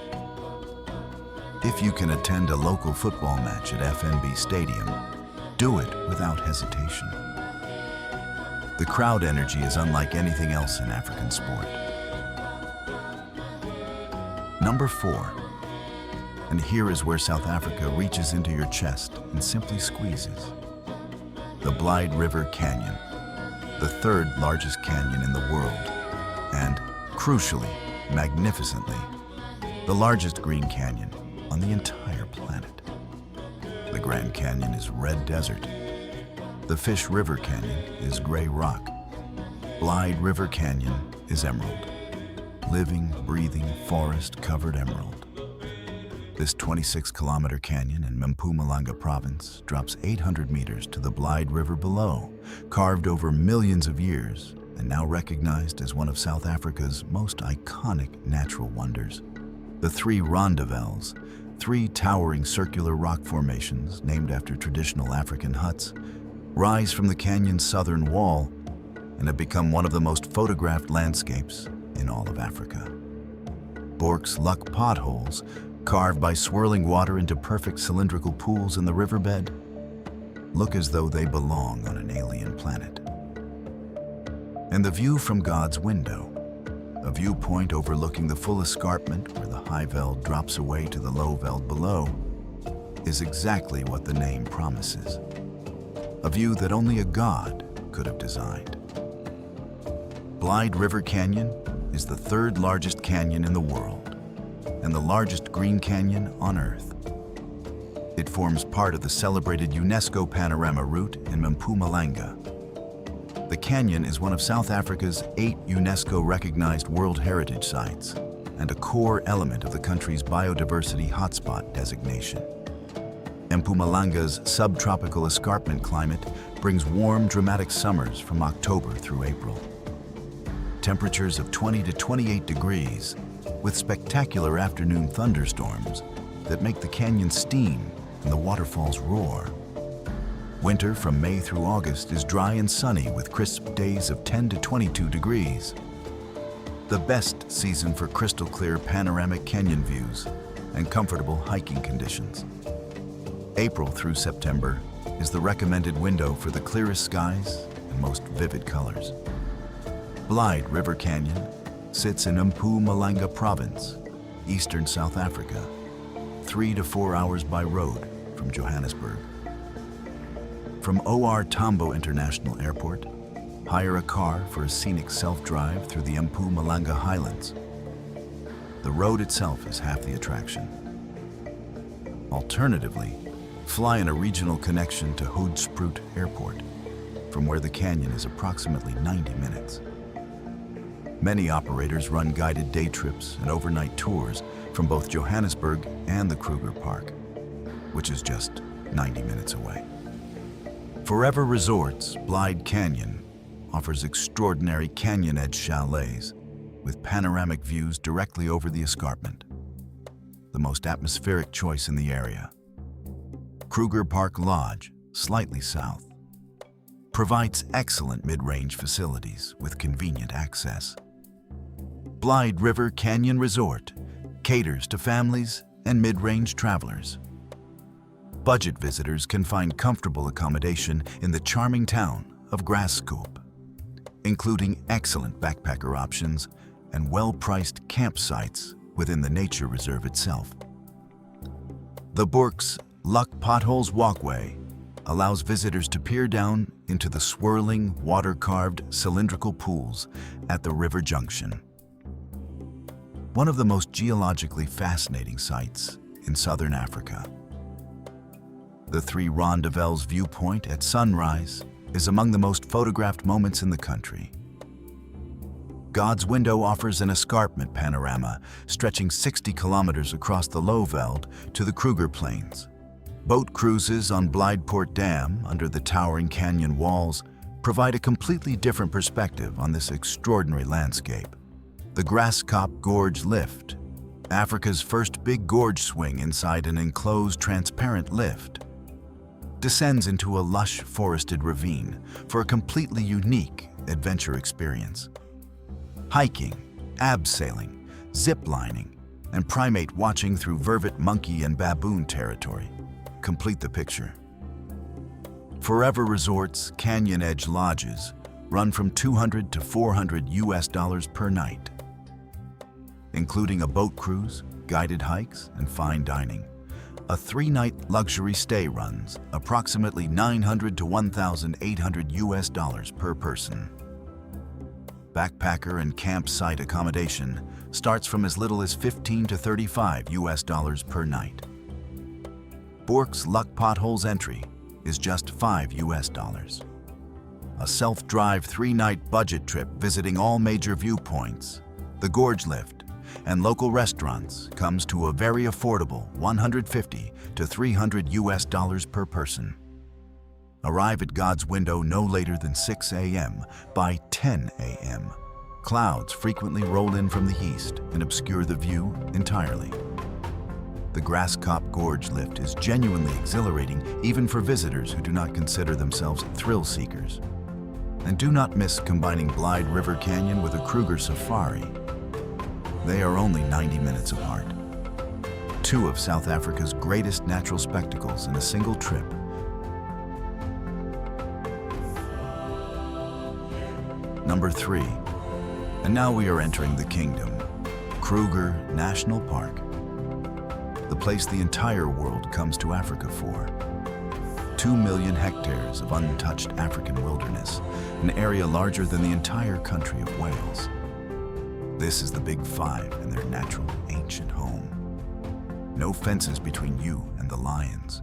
If you can attend a local football match at FNB Stadium, do it without hesitation. The crowd energy is unlike anything else in African sport. Number 4, and here is where South Africa reaches into your chest and simply squeezes. The Blyde River Canyon, the 3rd largest canyon in the world, and, crucially, magnificently, the largest green canyon on the entire planet. The Grand Canyon is red desert. The Fish River Canyon is gray rock. Blyde River Canyon is emerald. Living, breathing, forest-covered emerald. This 26-kilometer canyon in Mpumalanga province drops 800 meters to the Blyde River below, carved over millions of years and now recognized as one of South Africa's most iconic natural wonders. The 3 rondavels, 3 towering circular rock formations named after traditional African huts, rise from the canyon's southern wall and have become one of the most photographed landscapes in all of Africa. Bork's Luck potholes, carved by swirling water into perfect cylindrical pools in the riverbed, look as though they belong on an alien planet. And the view from God's window, a viewpoint overlooking the full escarpment where the high veld drops away to the low veld below, is exactly what the name promises. A view that only a god could have designed. Blyde River Canyon is the third largest canyon in the world and the largest green canyon on Earth. It forms part of the celebrated UNESCO Panorama Route in Mpumalanga. The canyon is one of South Africa's 8 UNESCO-recognized World Heritage Sites and a core element of the country's biodiversity hotspot designation. Mpumalanga's subtropical escarpment climate brings warm, dramatic summers from October through April. Temperatures of 20 to 28 degrees, with spectacular afternoon thunderstorms that make the canyon steam and the waterfalls roar. Winter from May through August is dry and sunny with crisp days of 10 to 22 degrees. The best season for crystal clear panoramic canyon views and comfortable hiking conditions. April through September is the recommended window for the clearest skies and most vivid colors. Blyde River Canyon sits in Mpumalanga Province, eastern South Africa, 3 to 4 hours by road from Johannesburg. From OR Tambo International Airport, hire a car for a scenic self-drive through the Mpumalanga Highlands. The road itself is half the attraction. Alternatively, fly in a regional connection to Hoedspruit Airport, from where the canyon is approximately 90 minutes. Many operators run guided day trips and overnight tours from both Johannesburg and the Kruger Park, which is just 90 minutes away. Forever Resorts Blyde Canyon offers extraordinary canyon edge chalets with panoramic views directly over the escarpment, the most atmospheric choice in the area. Kruger Park Lodge, slightly south, provides excellent mid-range facilities with convenient access. Blyde River Canyon Resort caters to families and mid-range travelers. Budget visitors can find comfortable accommodation in the charming town of Graskop, including excellent backpacker options and well-priced campsites within the nature reserve itself. The Bork's Luck Potholes Walkway allows visitors to peer down into the swirling, water-carved cylindrical pools at the river junction. One of the most geologically fascinating sites in southern Africa. The Three Rondavels viewpoint at sunrise is among the most photographed moments in the country. God's Window offers an escarpment panorama stretching 60 kilometers across the low veld to the Kruger Plains. Boat cruises on Blydepoort Dam under the towering canyon walls provide a completely different perspective on this extraordinary landscape. The Graskop Gorge Lift, Africa's first big gorge swing inside an enclosed transparent lift, descends into a lush forested ravine for a completely unique adventure experience. Hiking, abseiling, zip-lining, and primate watching through vervet monkey and baboon territory complete the picture. Forever Resorts Canyon Edge Lodges run from $200 to $400 per night, including a boat cruise, guided hikes, and fine dining. A 3-night luxury stay runs approximately $900 to $1,800 per person. Backpacker and campsite accommodation starts from as little as $15 to $35 per night. Bork's Luck Potholes entry is just $5. A self-drive 3-night budget trip visiting all major viewpoints, the Gorge Lift, and local restaurants comes to a very affordable $150 to $300 per person. Arrive at God's Window no later than 6 a.m. By 10 a.m., clouds frequently roll in from the east and obscure the view entirely. The Graskop Gorge Lift is genuinely exhilarating even for visitors who do not consider themselves thrill seekers. And do not miss combining Blyde River Canyon with a Kruger safari. They are only 90 minutes apart. Two of South Africa's greatest natural spectacles in a single trip. Number 3. And now we are entering the kingdom, Kruger National Park. The place the entire world comes to Africa for. 2 million hectares of untouched African wilderness, an area larger than the entire country of Wales. This is the Big Five and their natural ancient home. No fences between you and the lions.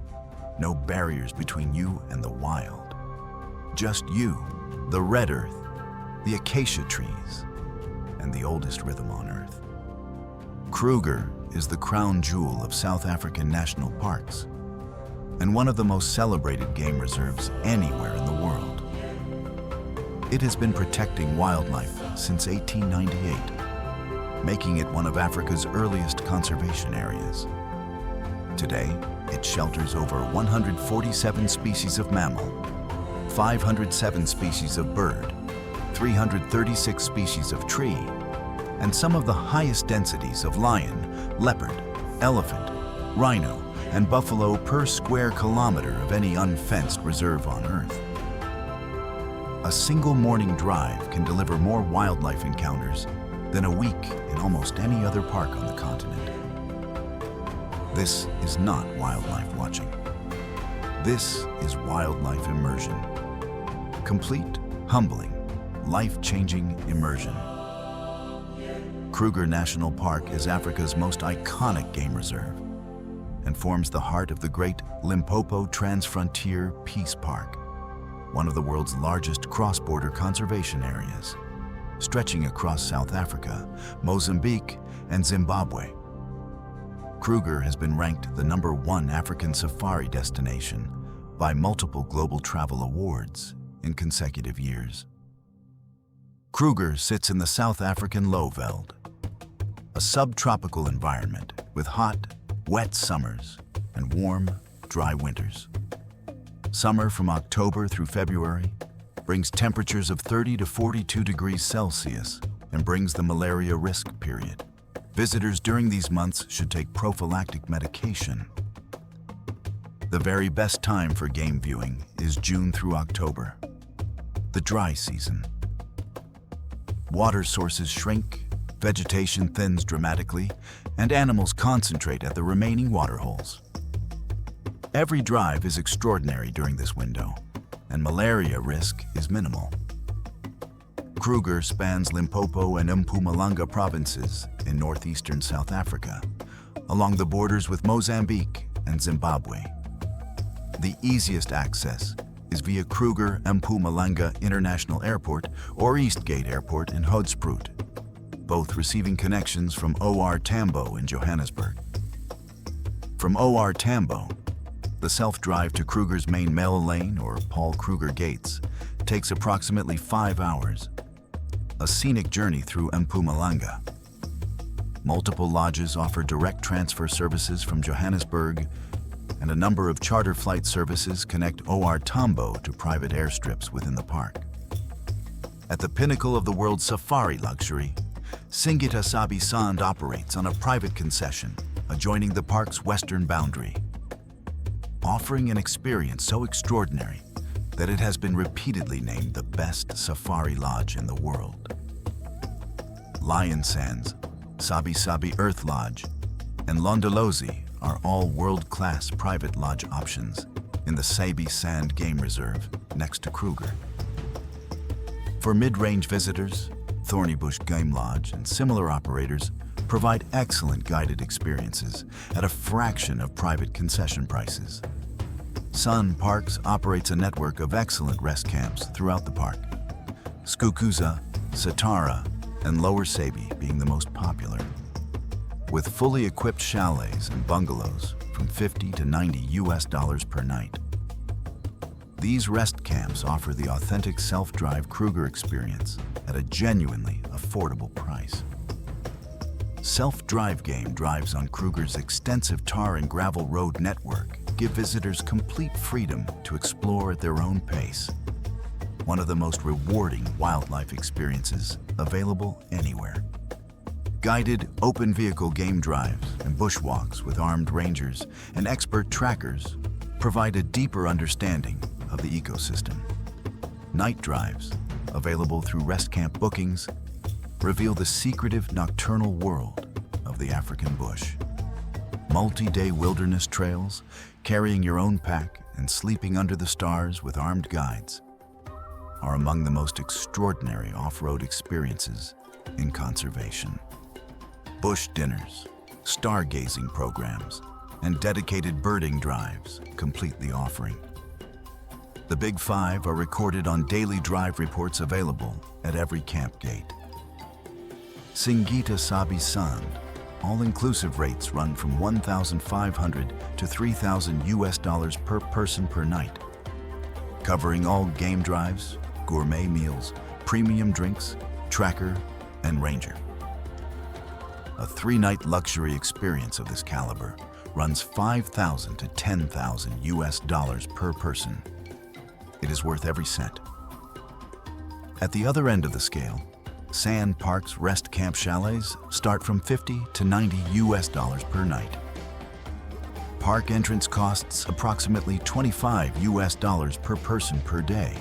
No barriers between you and the wild. Just you, the red earth, the acacia trees, and the oldest rhythm on earth. Kruger is the crown jewel of South African national parks and one of the most celebrated game reserves anywhere in the world. It has been protecting wildlife since 1898, making it one of Africa's earliest conservation areas. Today, it shelters over 147 species of mammal, 507 species of bird, 336 species of tree, and some of the highest densities of lion, leopard, elephant, rhino, and buffalo per square kilometer of any unfenced reserve on Earth. A single morning drive can deliver more wildlife encounters than a week in almost any other park on the continent. This is not wildlife watching. This is wildlife immersion. Complete, humbling, life-changing immersion. Kruger National Park is Africa's most iconic game reserve and forms the heart of the great Limpopo Transfrontier Peace Park, one of the world's largest cross-border conservation areas, stretching across South Africa, Mozambique, and Zimbabwe. Kruger has been ranked the #1 African safari destination by multiple global travel awards in consecutive years. Kruger sits in the South African Lowveld, a subtropical environment with hot, wet summers and warm, dry winters. Summer from October through February brings temperatures of 30 to 42 degrees Celsius and brings the malaria risk period. Visitors during these months should take prophylactic medication. The very best time for game viewing is June through October, the dry season. Water sources shrink, vegetation thins dramatically, and animals concentrate at the remaining waterholes. Every drive is extraordinary during this window, and malaria risk is minimal. Kruger spans Limpopo and Mpumalanga provinces in northeastern South Africa, along the borders with Mozambique and Zimbabwe. The easiest access is via Kruger Mpumalanga International Airport or Eastgate Airport in Hoedspruit, both receiving connections from OR Tambo in Johannesburg. From OR Tambo, the self-drive to Kruger's main mail lane or Paul Kruger Gates takes approximately 5 hours, a scenic journey through Mpumalanga. Multiple lodges offer direct transfer services from Johannesburg, and a number of charter flight services connect OR Tambo to private airstrips within the park. At the pinnacle of the world's safari luxury, Singita Sabi Sand operates on a private concession adjoining the park's western boundary, offering an experience so extraordinary that it has been repeatedly named the best safari lodge in the world. Lion Sands, Sabi Sabi Earth Lodge, and Londolozi are all world-class private lodge options in the Sabi Sand Game Reserve next to Kruger. For mid-range visitors, Thornybush Game Lodge and similar operators provide excellent guided experiences at a fraction of private concession prices. Sun Parks operates a network of excellent rest camps throughout the park, Skukuza, Satara, and Lower Sabi being the most popular, with fully equipped chalets and bungalows from $50 to $90 per night. These rest camps offer the authentic self-drive Kruger experience at a genuinely affordable price. Self-drive game drives on Kruger's extensive tar and gravel road network give visitors complete freedom to explore at their own pace. one of the most rewarding wildlife experiences available anywhere. Guided open vehicle game drives and bushwalks with armed rangers and expert trackers provide a deeper understanding of the ecosystem. Night drives, available through rest camp bookings, reveal the secretive nocturnal world of the African bush. Multi-day wilderness trails, carrying your own pack and sleeping under the stars with armed guides, are among the most extraordinary off-road experiences in conservation. Bush dinners, stargazing programs, and dedicated birding drives complete the offering. The Big Five are recorded on daily drive reports available at every camp gate. Singita Sabi Sand, all-inclusive rates run from $1,500 to $3,000 per person per night, covering all game drives, gourmet meals, premium drinks, tracker, and ranger. A 3-night luxury experience of this caliber runs $5,000 to $10,000 per person. It is worth every cent. At the other end of the scale, Sand Park's rest camp chalets start from $50 to $90 per night. Park entrance costs approximately $25 per person per day.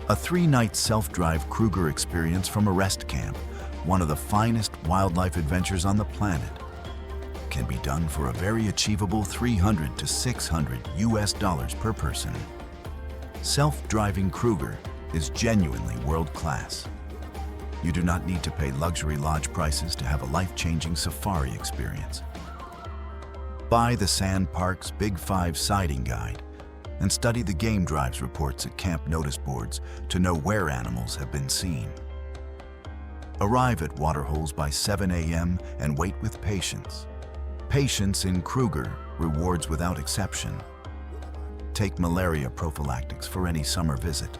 A 3-night self-drive Kruger experience from a rest camp, one of the finest wildlife adventures on the planet, can be done for a very achievable $300 to $600 per person. Self-driving Kruger is genuinely world-class. You do not need to pay luxury lodge prices to have a life-changing safari experience. Buy the Sand Park's Big Five sighting guide and study the game drives reports at camp notice boards to know where animals have been seen. Arrive at waterholes by 7 a.m. and wait with patience. Patience in Kruger rewards without exception. Take malaria prophylactics for any summer visit.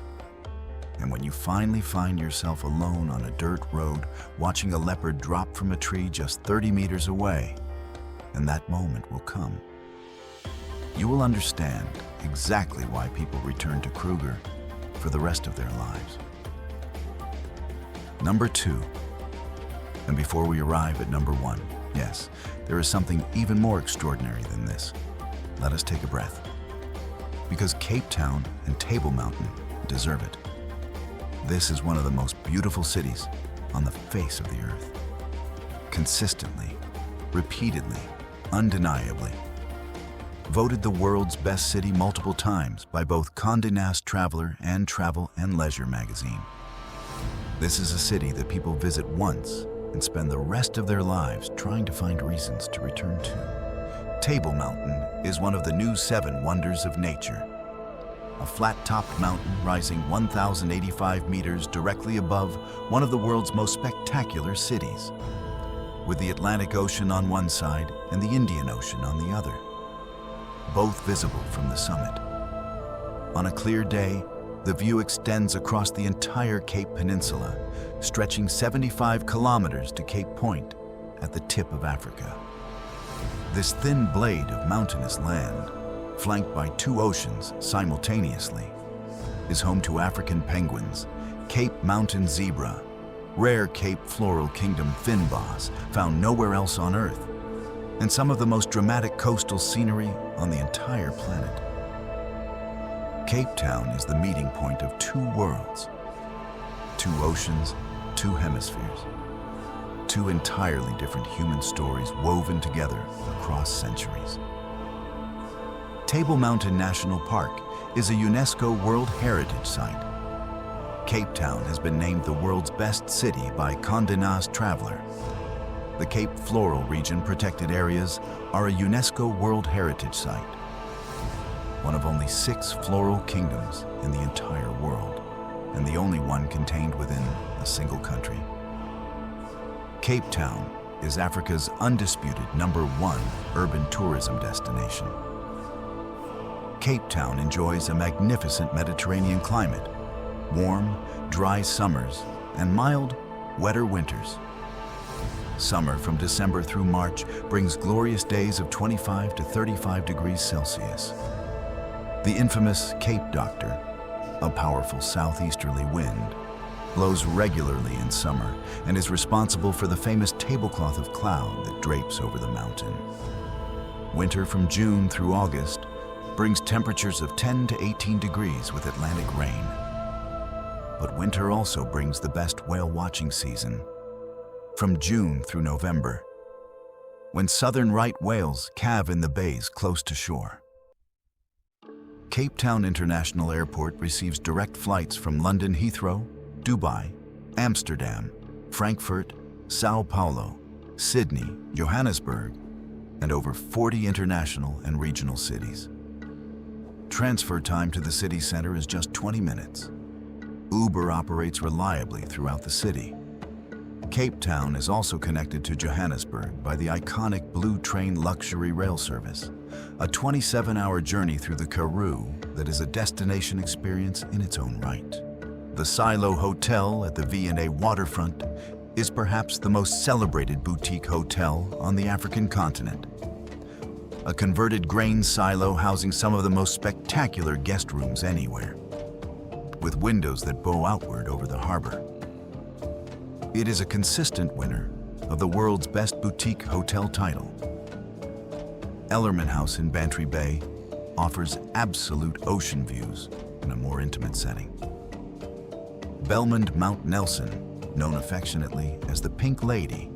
And when you finally find yourself alone on a dirt road watching a leopard drop from a tree just 30 meters away, and that moment will come, you will understand exactly why people return to Kruger for the rest of their lives. Number 2. And before we arrive at number 1, yes, there is something even more extraordinary than this. Let us take a breath. Because Cape Town and Table Mountain deserve it. This is one of the most beautiful cities on the face of the earth. Consistently, repeatedly, undeniably. Voted the world's best city multiple times by both Condé Nast Traveler and Travel and Leisure magazine. This is a city that people visit once and spend the rest of their lives trying to find reasons to return to. Table Mountain is one of the new 7 wonders of nature. A flat-topped mountain rising 1,085 meters directly above one of the world's most spectacular cities, with the Atlantic Ocean on one side and the Indian Ocean on the other, both visible from the summit. On a clear day, the view extends across the entire Cape Peninsula, stretching 75 kilometers to Cape Point at the tip of Africa. This thin blade of mountainous land, flanked by 2 oceans simultaneously, is home to African penguins, Cape mountain zebra, rare Cape floral kingdom fynbos found nowhere else on Earth, and some of the most dramatic coastal scenery on the entire planet. Cape Town is the meeting point of 2 worlds, 2 oceans, 2 hemispheres, 2 entirely different human stories woven together across centuries. Table Mountain National Park is a UNESCO World Heritage Site. Cape Town has been named the world's best city by Condé Nast Traveler. The Cape Floral Region protected areas are a UNESCO World Heritage Site, one of only 6 floral kingdoms in the entire world, and the only one contained within a single country. Cape Town is Africa's undisputed #1 urban tourism destination. Cape Town enjoys a magnificent Mediterranean climate, warm, dry summers, and mild, wetter winters. Summer from December through March brings glorious days of 25 to 35 degrees Celsius. The infamous Cape Doctor, A powerful southeasterly wind blows regularly in summer and is responsible for the famous tablecloth of cloud that drapes over the mountain. Winter from June through August brings temperatures of 10 to 18 degrees with Atlantic rain. But winter also brings the best whale watching season, from June through November, when southern right whales calve in the bays close to shore. Cape Town International Airport receives direct flights from London Heathrow, Dubai, Amsterdam, Frankfurt, Sao Paulo, Sydney, Johannesburg, and over 40 international and regional cities. Transfer time to the city center is just 20 minutes. Uber operates reliably throughout the city. Cape Town is also connected to Johannesburg by the iconic Blue Train luxury rail service, a 27-hour journey through the Karoo that is a destination experience in its own right. The Silo Hotel at the V&A waterfront is perhaps the most celebrated boutique hotel on the African continent. A converted grain silo housing some of the most spectacular guest rooms anywhere, with windows that bow outward over the harbor. It is a consistent winner of the world's best boutique hotel title. Ellerman House in Bantry Bay offers absolute ocean views in a more intimate setting. Belmond Mount Nelson, known affectionately as the Pink Lady,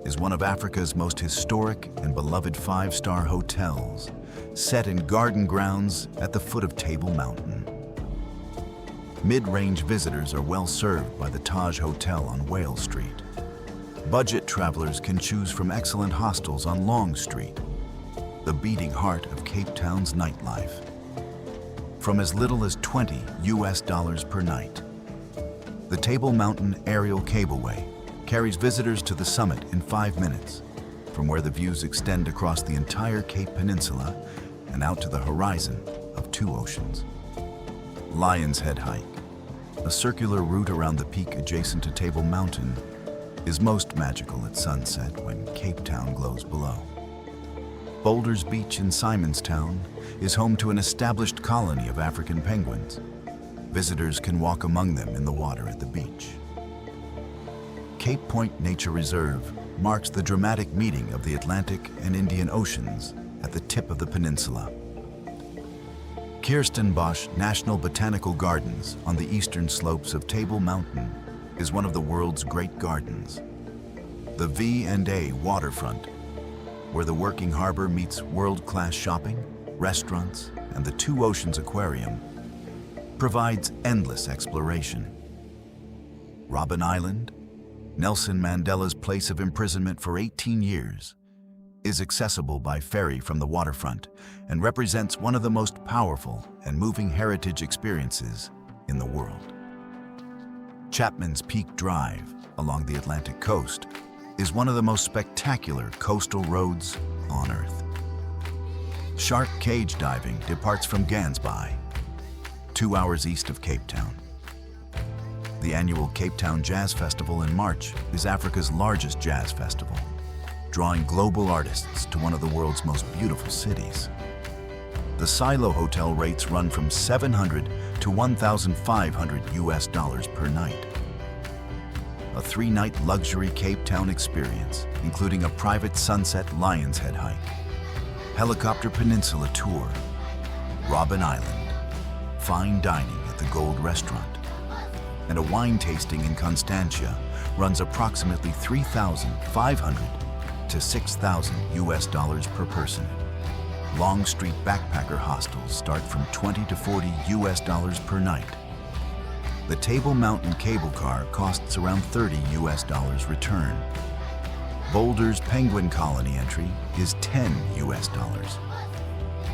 is one of Africa's most historic and beloved five-star hotels, set in garden grounds at the foot of Table Mountain. Mid-range visitors are well served by the Taj Hotel on Whale Street. Budget travelers can choose from excellent hostels on Long Street, the beating heart of Cape Town's nightlife. From as little as $20 per night. The Table Mountain Aerial Cableway carries visitors to the summit in 5 minutes, from where the views extend across the entire Cape Peninsula and out to the horizon of 2 oceans. Lion's Head Hike, a circular route around the peak adjacent to Table Mountain, is most magical at sunset when Cape Town glows below. Boulders Beach in Simonstown is home to an established colony of African penguins. Visitors can walk among them in the water at the beach. Cape Point Nature Reserve marks the dramatic meeting of the Atlantic and Indian Oceans at the tip of the peninsula. Kirstenbosch National Botanical Gardens on the eastern slopes of Table Mountain is one of the world's great gardens. The V&A waterfront, where the working harbor meets world-class shopping, restaurants, and the Two Oceans Aquarium, provides endless exploration. Robben Island, Nelson Mandela's place of imprisonment for 18 years, is accessible by ferry from the waterfront and represents one of the most powerful and moving heritage experiences in the world. Chapman's Peak Drive along the Atlantic coast is one of the most spectacular coastal roads on Earth. Shark cage diving departs from Gansby, 2 hours east of Cape Town. The annual Cape Town Jazz Festival in March is Africa's largest jazz festival, drawing global artists to one of the world's most beautiful cities. The Silo Hotel rates run from $700 to $1,500 per night. A 3-night luxury Cape Town experience, including a private sunset Lion's Head hike, helicopter peninsula tour, Robben Island, fine dining at the Gold Restaurant, and a wine tasting in Constantia runs approximately $3,500 to $6,000 per person. Long Street backpacker hostels start from $20 to $40 per night. The Table Mountain cable car costs around $30 return. Boulder's Penguin Colony entry is $10.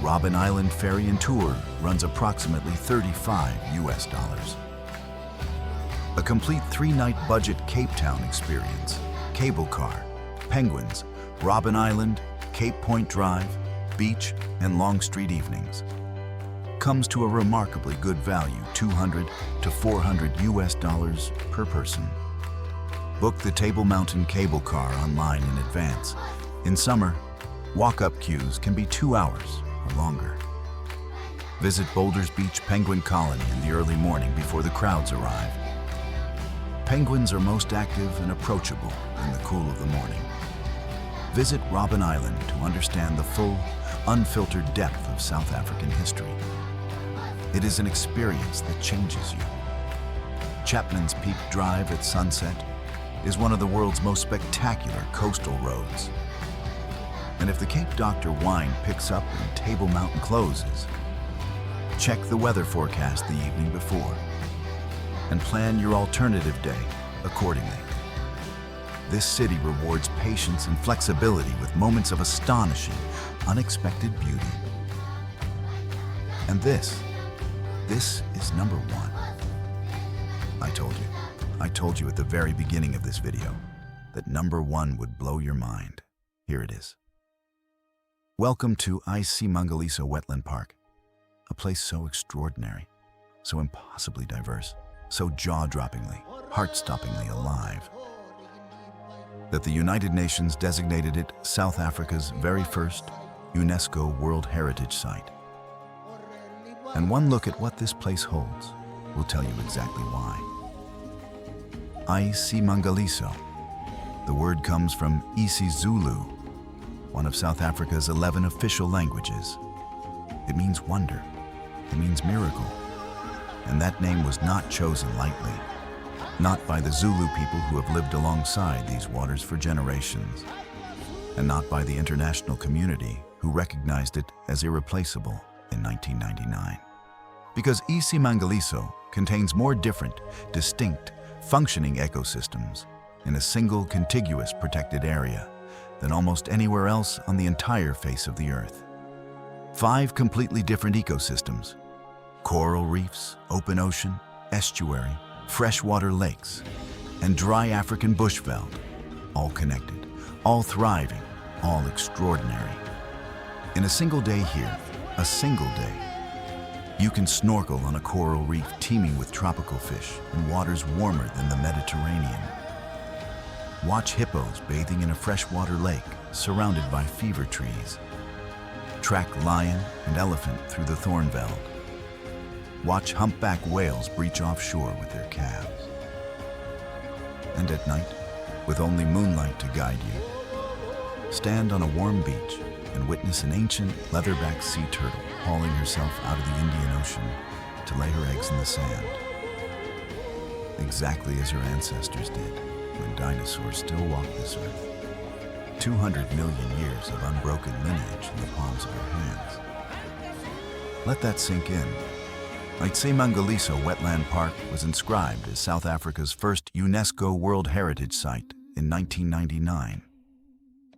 Robben Island Ferry and Tour runs approximately $35. A complete 3-night budget Cape Town experience, cable car, penguins, Robben Island, Cape Point Drive, beach, and Long Street evenings, comes to a remarkably good value, $200 to $400 per person. Book the Table Mountain cable car online in advance. In summer, walk-up queues can be 2 hours or longer. Visit Boulder's Beach Penguin Colony in the early morning before the crowds arrive. Penguins are most active and approachable in the cool of the morning. Visit Robben Island to understand the full, unfiltered depth of South African history. It is an experience that changes you. Chapman's Peak Drive at sunset is one of the world's most spectacular coastal roads. And if the Cape Doctor wine picks up and Table Mountain closes, check the weather forecast the evening before and plan your alternative day accordingly. This city rewards patience and flexibility with moments of astonishing, unexpected beauty. And this is number one. I told you at the very beginning of this video that number one would blow your mind. Here it is. Welcome to iSimangaliso Wetland Park, a place so extraordinary, so impossibly diverse, so jaw-droppingly, heart-stoppingly alive, that the United Nations designated it South Africa's very first UNESCO World Heritage Site. And one look at what this place holds will tell you exactly why. iSimangaliso. The word comes from isiZulu, one of South Africa's 11 official languages. It means wonder. It means miracle. And that name was not chosen lightly. Not by the Zulu people who have lived alongside these waters for generations. And not by the international community who recognized it as irreplaceable in 1999. Because iSimangaliso contains more different, distinct, functioning ecosystems in a single contiguous protected area than almost anywhere else on the entire face of the Earth. 5 completely different ecosystems: coral reefs, open ocean, estuary, freshwater lakes, and dry African bushveld, all connected, all thriving, all extraordinary. In a single day here, a single day, you can snorkel on a coral reef teeming with tropical fish in waters warmer than the Mediterranean. Watch hippos bathing in a freshwater lake surrounded by fever trees. Track lion and elephant through the thornveld. Watch humpback whales breach offshore with their calves. And at night, with only moonlight to guide you, stand on a warm beach and witness an ancient leatherback sea turtle hauling herself out of the Indian Ocean to lay her eggs in the sand. Exactly as her ancestors did when dinosaurs still walked this earth. 200 million years of unbroken lineage in the palms of your hands. Let that sink in. iSimangaliso Wetland Park was inscribed as South Africa's first UNESCO World Heritage Site in 1999.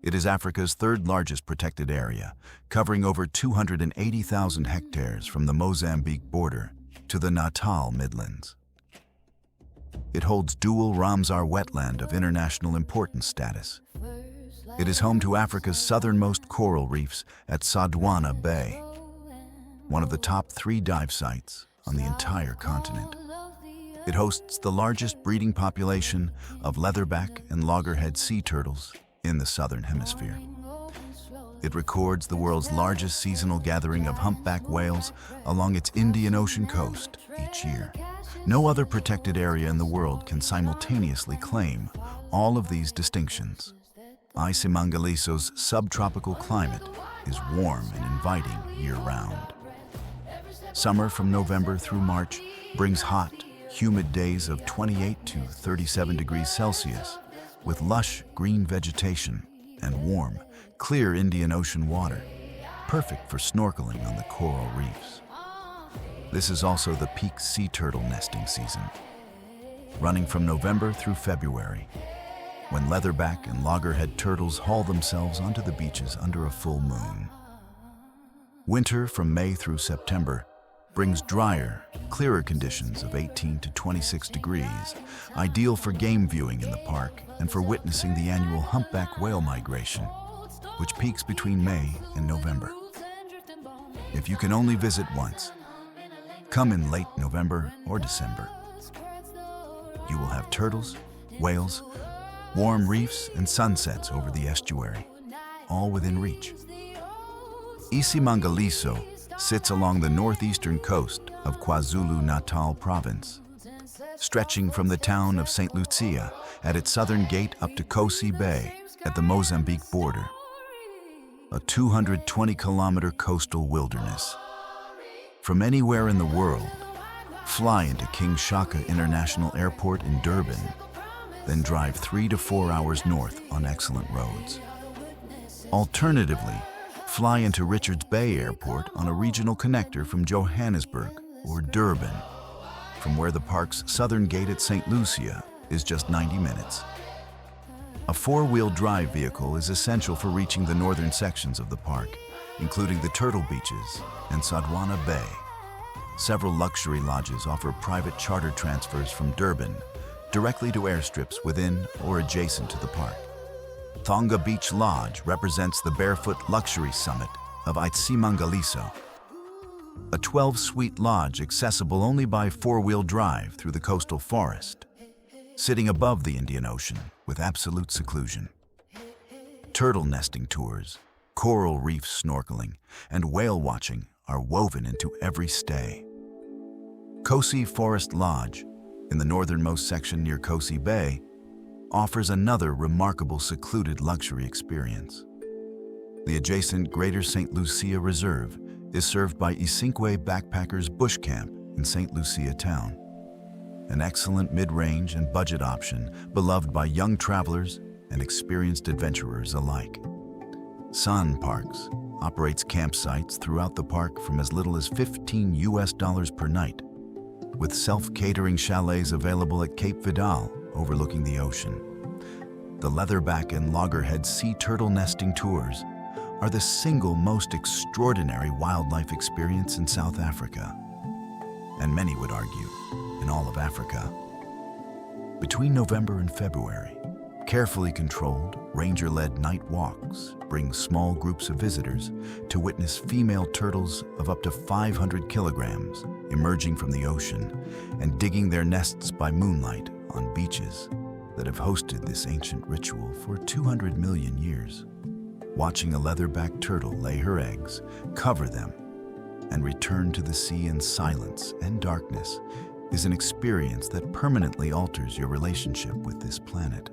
It is Africa's 3rd largest protected area, covering over 280,000 hectares from the Mozambique border to the Natal Midlands. It holds dual Ramsar wetland of international importance status. It is home to Africa's southernmost coral reefs at Sodwana Bay, one of the top 3 dive sites on the entire continent. It hosts the largest breeding population of leatherback and loggerhead sea turtles in the southern hemisphere. It records the world's largest seasonal gathering of humpback whales along its Indian Ocean coast each year. No other protected area in the world can simultaneously claim all of these distinctions. iSimangaliso's subtropical climate is warm and inviting year-round. Summer from November through March brings hot, humid days of 28 to 37 degrees Celsius with lush green vegetation and warm, clear Indian Ocean water, perfect for snorkeling on the coral reefs. This is also the peak sea turtle nesting season, running from November through February, when leatherback and loggerhead turtles haul themselves onto the beaches under a full moon. Winter from May through September brings drier, clearer conditions of 18 to 26 degrees, ideal for game viewing in the park and for witnessing the annual humpback whale migration, which peaks between May and November. If you can only visit once, come in late November or December. You will have turtles, whales, warm reefs, and sunsets over the estuary, all within reach. iSimangaliso sits along the northeastern coast of KwaZulu-Natal province, stretching from the town of St. Lucia at its southern gate up to Kosi Bay at the Mozambique border. A 220-kilometer coastal wilderness. From anywhere in the world, fly into King Shaka International Airport in Durban, then drive 3 to 4 hours north on excellent roads. Alternatively, fly into Richards Bay Airport on a regional connector from Johannesburg or Durban, from where the park's southern gate at St. Lucia is just 90 minutes. A four-wheel drive vehicle is essential for reaching the northern sections of the park, including the Turtle Beaches and Sodwana Bay. Several luxury lodges offer private charter transfers from Durban directly to airstrips within or adjacent to the park. Thonga Beach Lodge represents the barefoot luxury summit of iSimangaliso, a 12-suite lodge accessible only by four-wheel drive through the coastal forest, sitting above the Indian Ocean with absolute seclusion. Turtle nesting tours, coral reef snorkeling, and whale watching are woven into every stay. Kosi Forest Lodge, in the northernmost section near Kosi Bay, offers another remarkable secluded luxury experience. The adjacent Greater St. Lucia Reserve is served by iSimangaliso Backpackers Bush Camp in St. Lucia town, an excellent mid-range and budget option beloved by young travelers and experienced adventurers alike. Sun Parks operates campsites throughout the park from as little as $15 per night, with self-catering chalets available at Cape Vidal overlooking the ocean. The leatherback and loggerhead sea turtle nesting tours are the single most extraordinary wildlife experience in South Africa, and many would argue, in all of Africa. Between November and February, carefully controlled, ranger-led night walks bring small groups of visitors to witness female turtles of up to 500 kilograms emerging from the ocean and digging their nests by moonlight on beaches that have hosted this ancient ritual for 200 million years. Watching a leatherback turtle lay her eggs, cover them, and return to the sea in silence and darkness is an experience that permanently alters your relationship with this planet.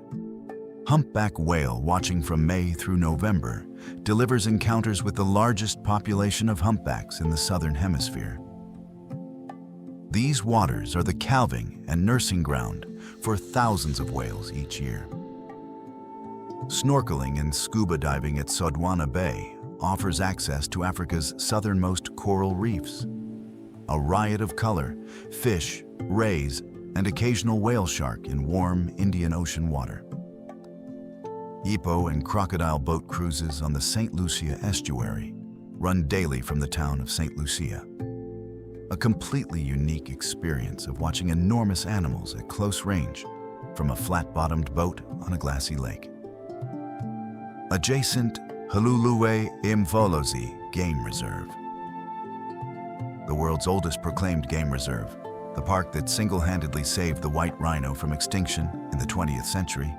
Humpback whale watching from May through November delivers encounters with the largest population of humpbacks in the southern hemisphere. These waters are the calving and nursing ground for thousands of whales each year. Snorkeling and scuba diving at Sodwana Bay offers access to Africa's southernmost coral reefs. A riot of color, fish, rays, and occasional whale shark in warm Indian Ocean water. Hippo and crocodile boat cruises on the St. Lucia estuary run daily from the town of St. Lucia. A completely unique experience of watching enormous animals at close range from a flat-bottomed boat on a glassy lake. Adjacent Ukhahlamba-Drakensburg Game Reserve. The world's oldest proclaimed game reserve, the park that single-handedly saved the white rhino from extinction in the 20th century,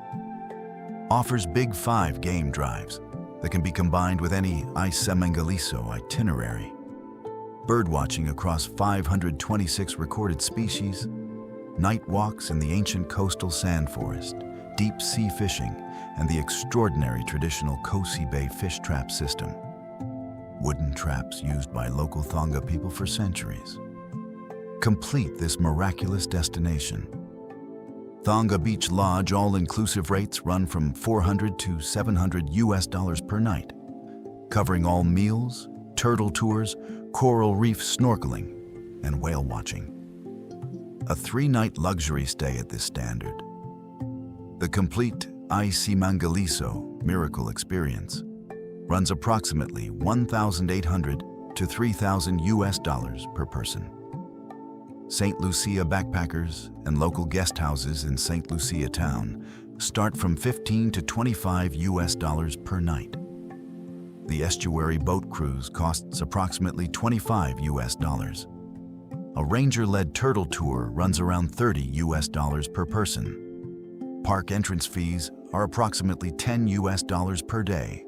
offers Big 5 game drives that can be combined with any iSimangaliso itinerary. Birdwatching across 526 recorded species, night walks in the ancient coastal sand forest, deep sea fishing, and the extraordinary traditional Kosi Bay fish trap system. Wooden traps used by local Thonga people for centuries complete this miraculous destination. Thonga Beach Lodge all-inclusive rates run from $400 to $700 per night, covering all meals, turtle tours, coral reef snorkeling, and whale watching. A 3-night luxury stay at this standard. The complete iSimangaliso Miracle Experience runs approximately $1,800 to $3,000 per person. St. Lucia backpackers and local guest houses in St. Lucia town start from $15 to $25 per night. The estuary boat cruise costs approximately $25. A ranger-led turtle tour runs around $30 per person. Park entrance fees are approximately $10 per day.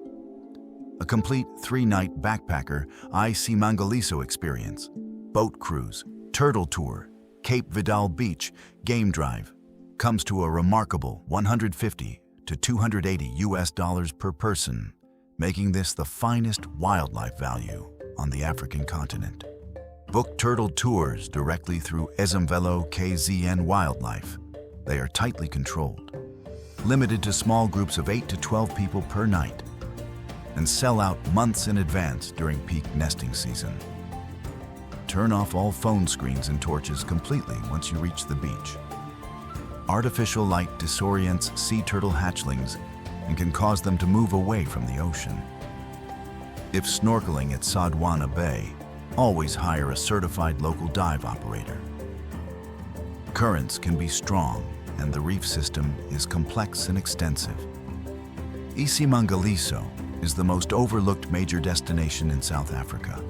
A complete 3-night backpacker iSimangaliso experience, boat cruise, turtle tour, Cape Vidal Beach, game drive, comes to a remarkable $150 to $280 per person, making this the finest wildlife value on the African continent. Book turtle tours directly through iSimangaliso KZN Wildlife. They are tightly controlled, limited to small groups of 8 to 12 people per night, and sell out months in advance during peak nesting season. Turn off all phone screens and torches completely once you reach the beach. Artificial light disorients sea turtle hatchlings and can cause them to move away from the ocean. If snorkeling at Sodwana Bay, always hire a certified local dive operator. Currents can be strong and the reef system is complex and extensive. iSimangaliso is the most overlooked major destination in South Africa.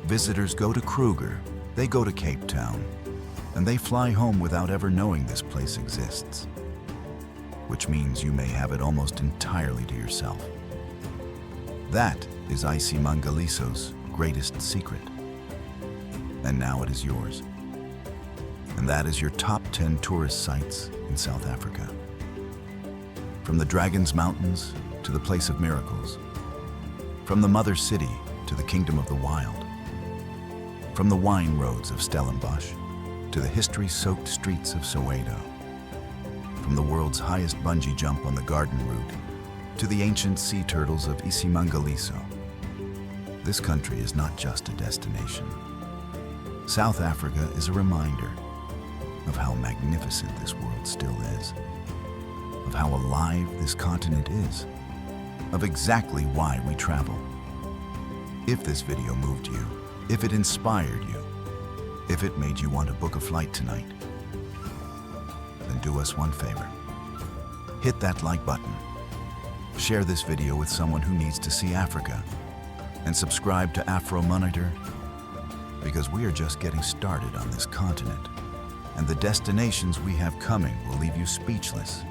Visitors go to Kruger, they go to Cape Town, and they fly home without ever knowing this place exists, which means you may have it almost entirely to yourself. That is iSimangaliso's greatest secret. And now it is yours. And that is your top 10 tourist sites in South Africa. From the Dragon's Mountains to the Place of Miracles. From the Mother City to the Kingdom of the Wild. From the wine roads of Stellenbosch to the history-soaked streets of Soweto. From the world's highest bungee jump on the Garden Route to the ancient sea turtles of iSimangaliso. This country is not just a destination. South Africa is a reminder of how magnificent this world still is, of how alive this continent is, of exactly why we travel. If this video moved you, if it inspired you, if it made you want to book a flight tonight, then do us one favor. Hit that like button. Share this video with someone who needs to see Africa, and subscribe to Afro Monitor, because we are just getting started on this continent, and the destinations we have coming will leave you speechless.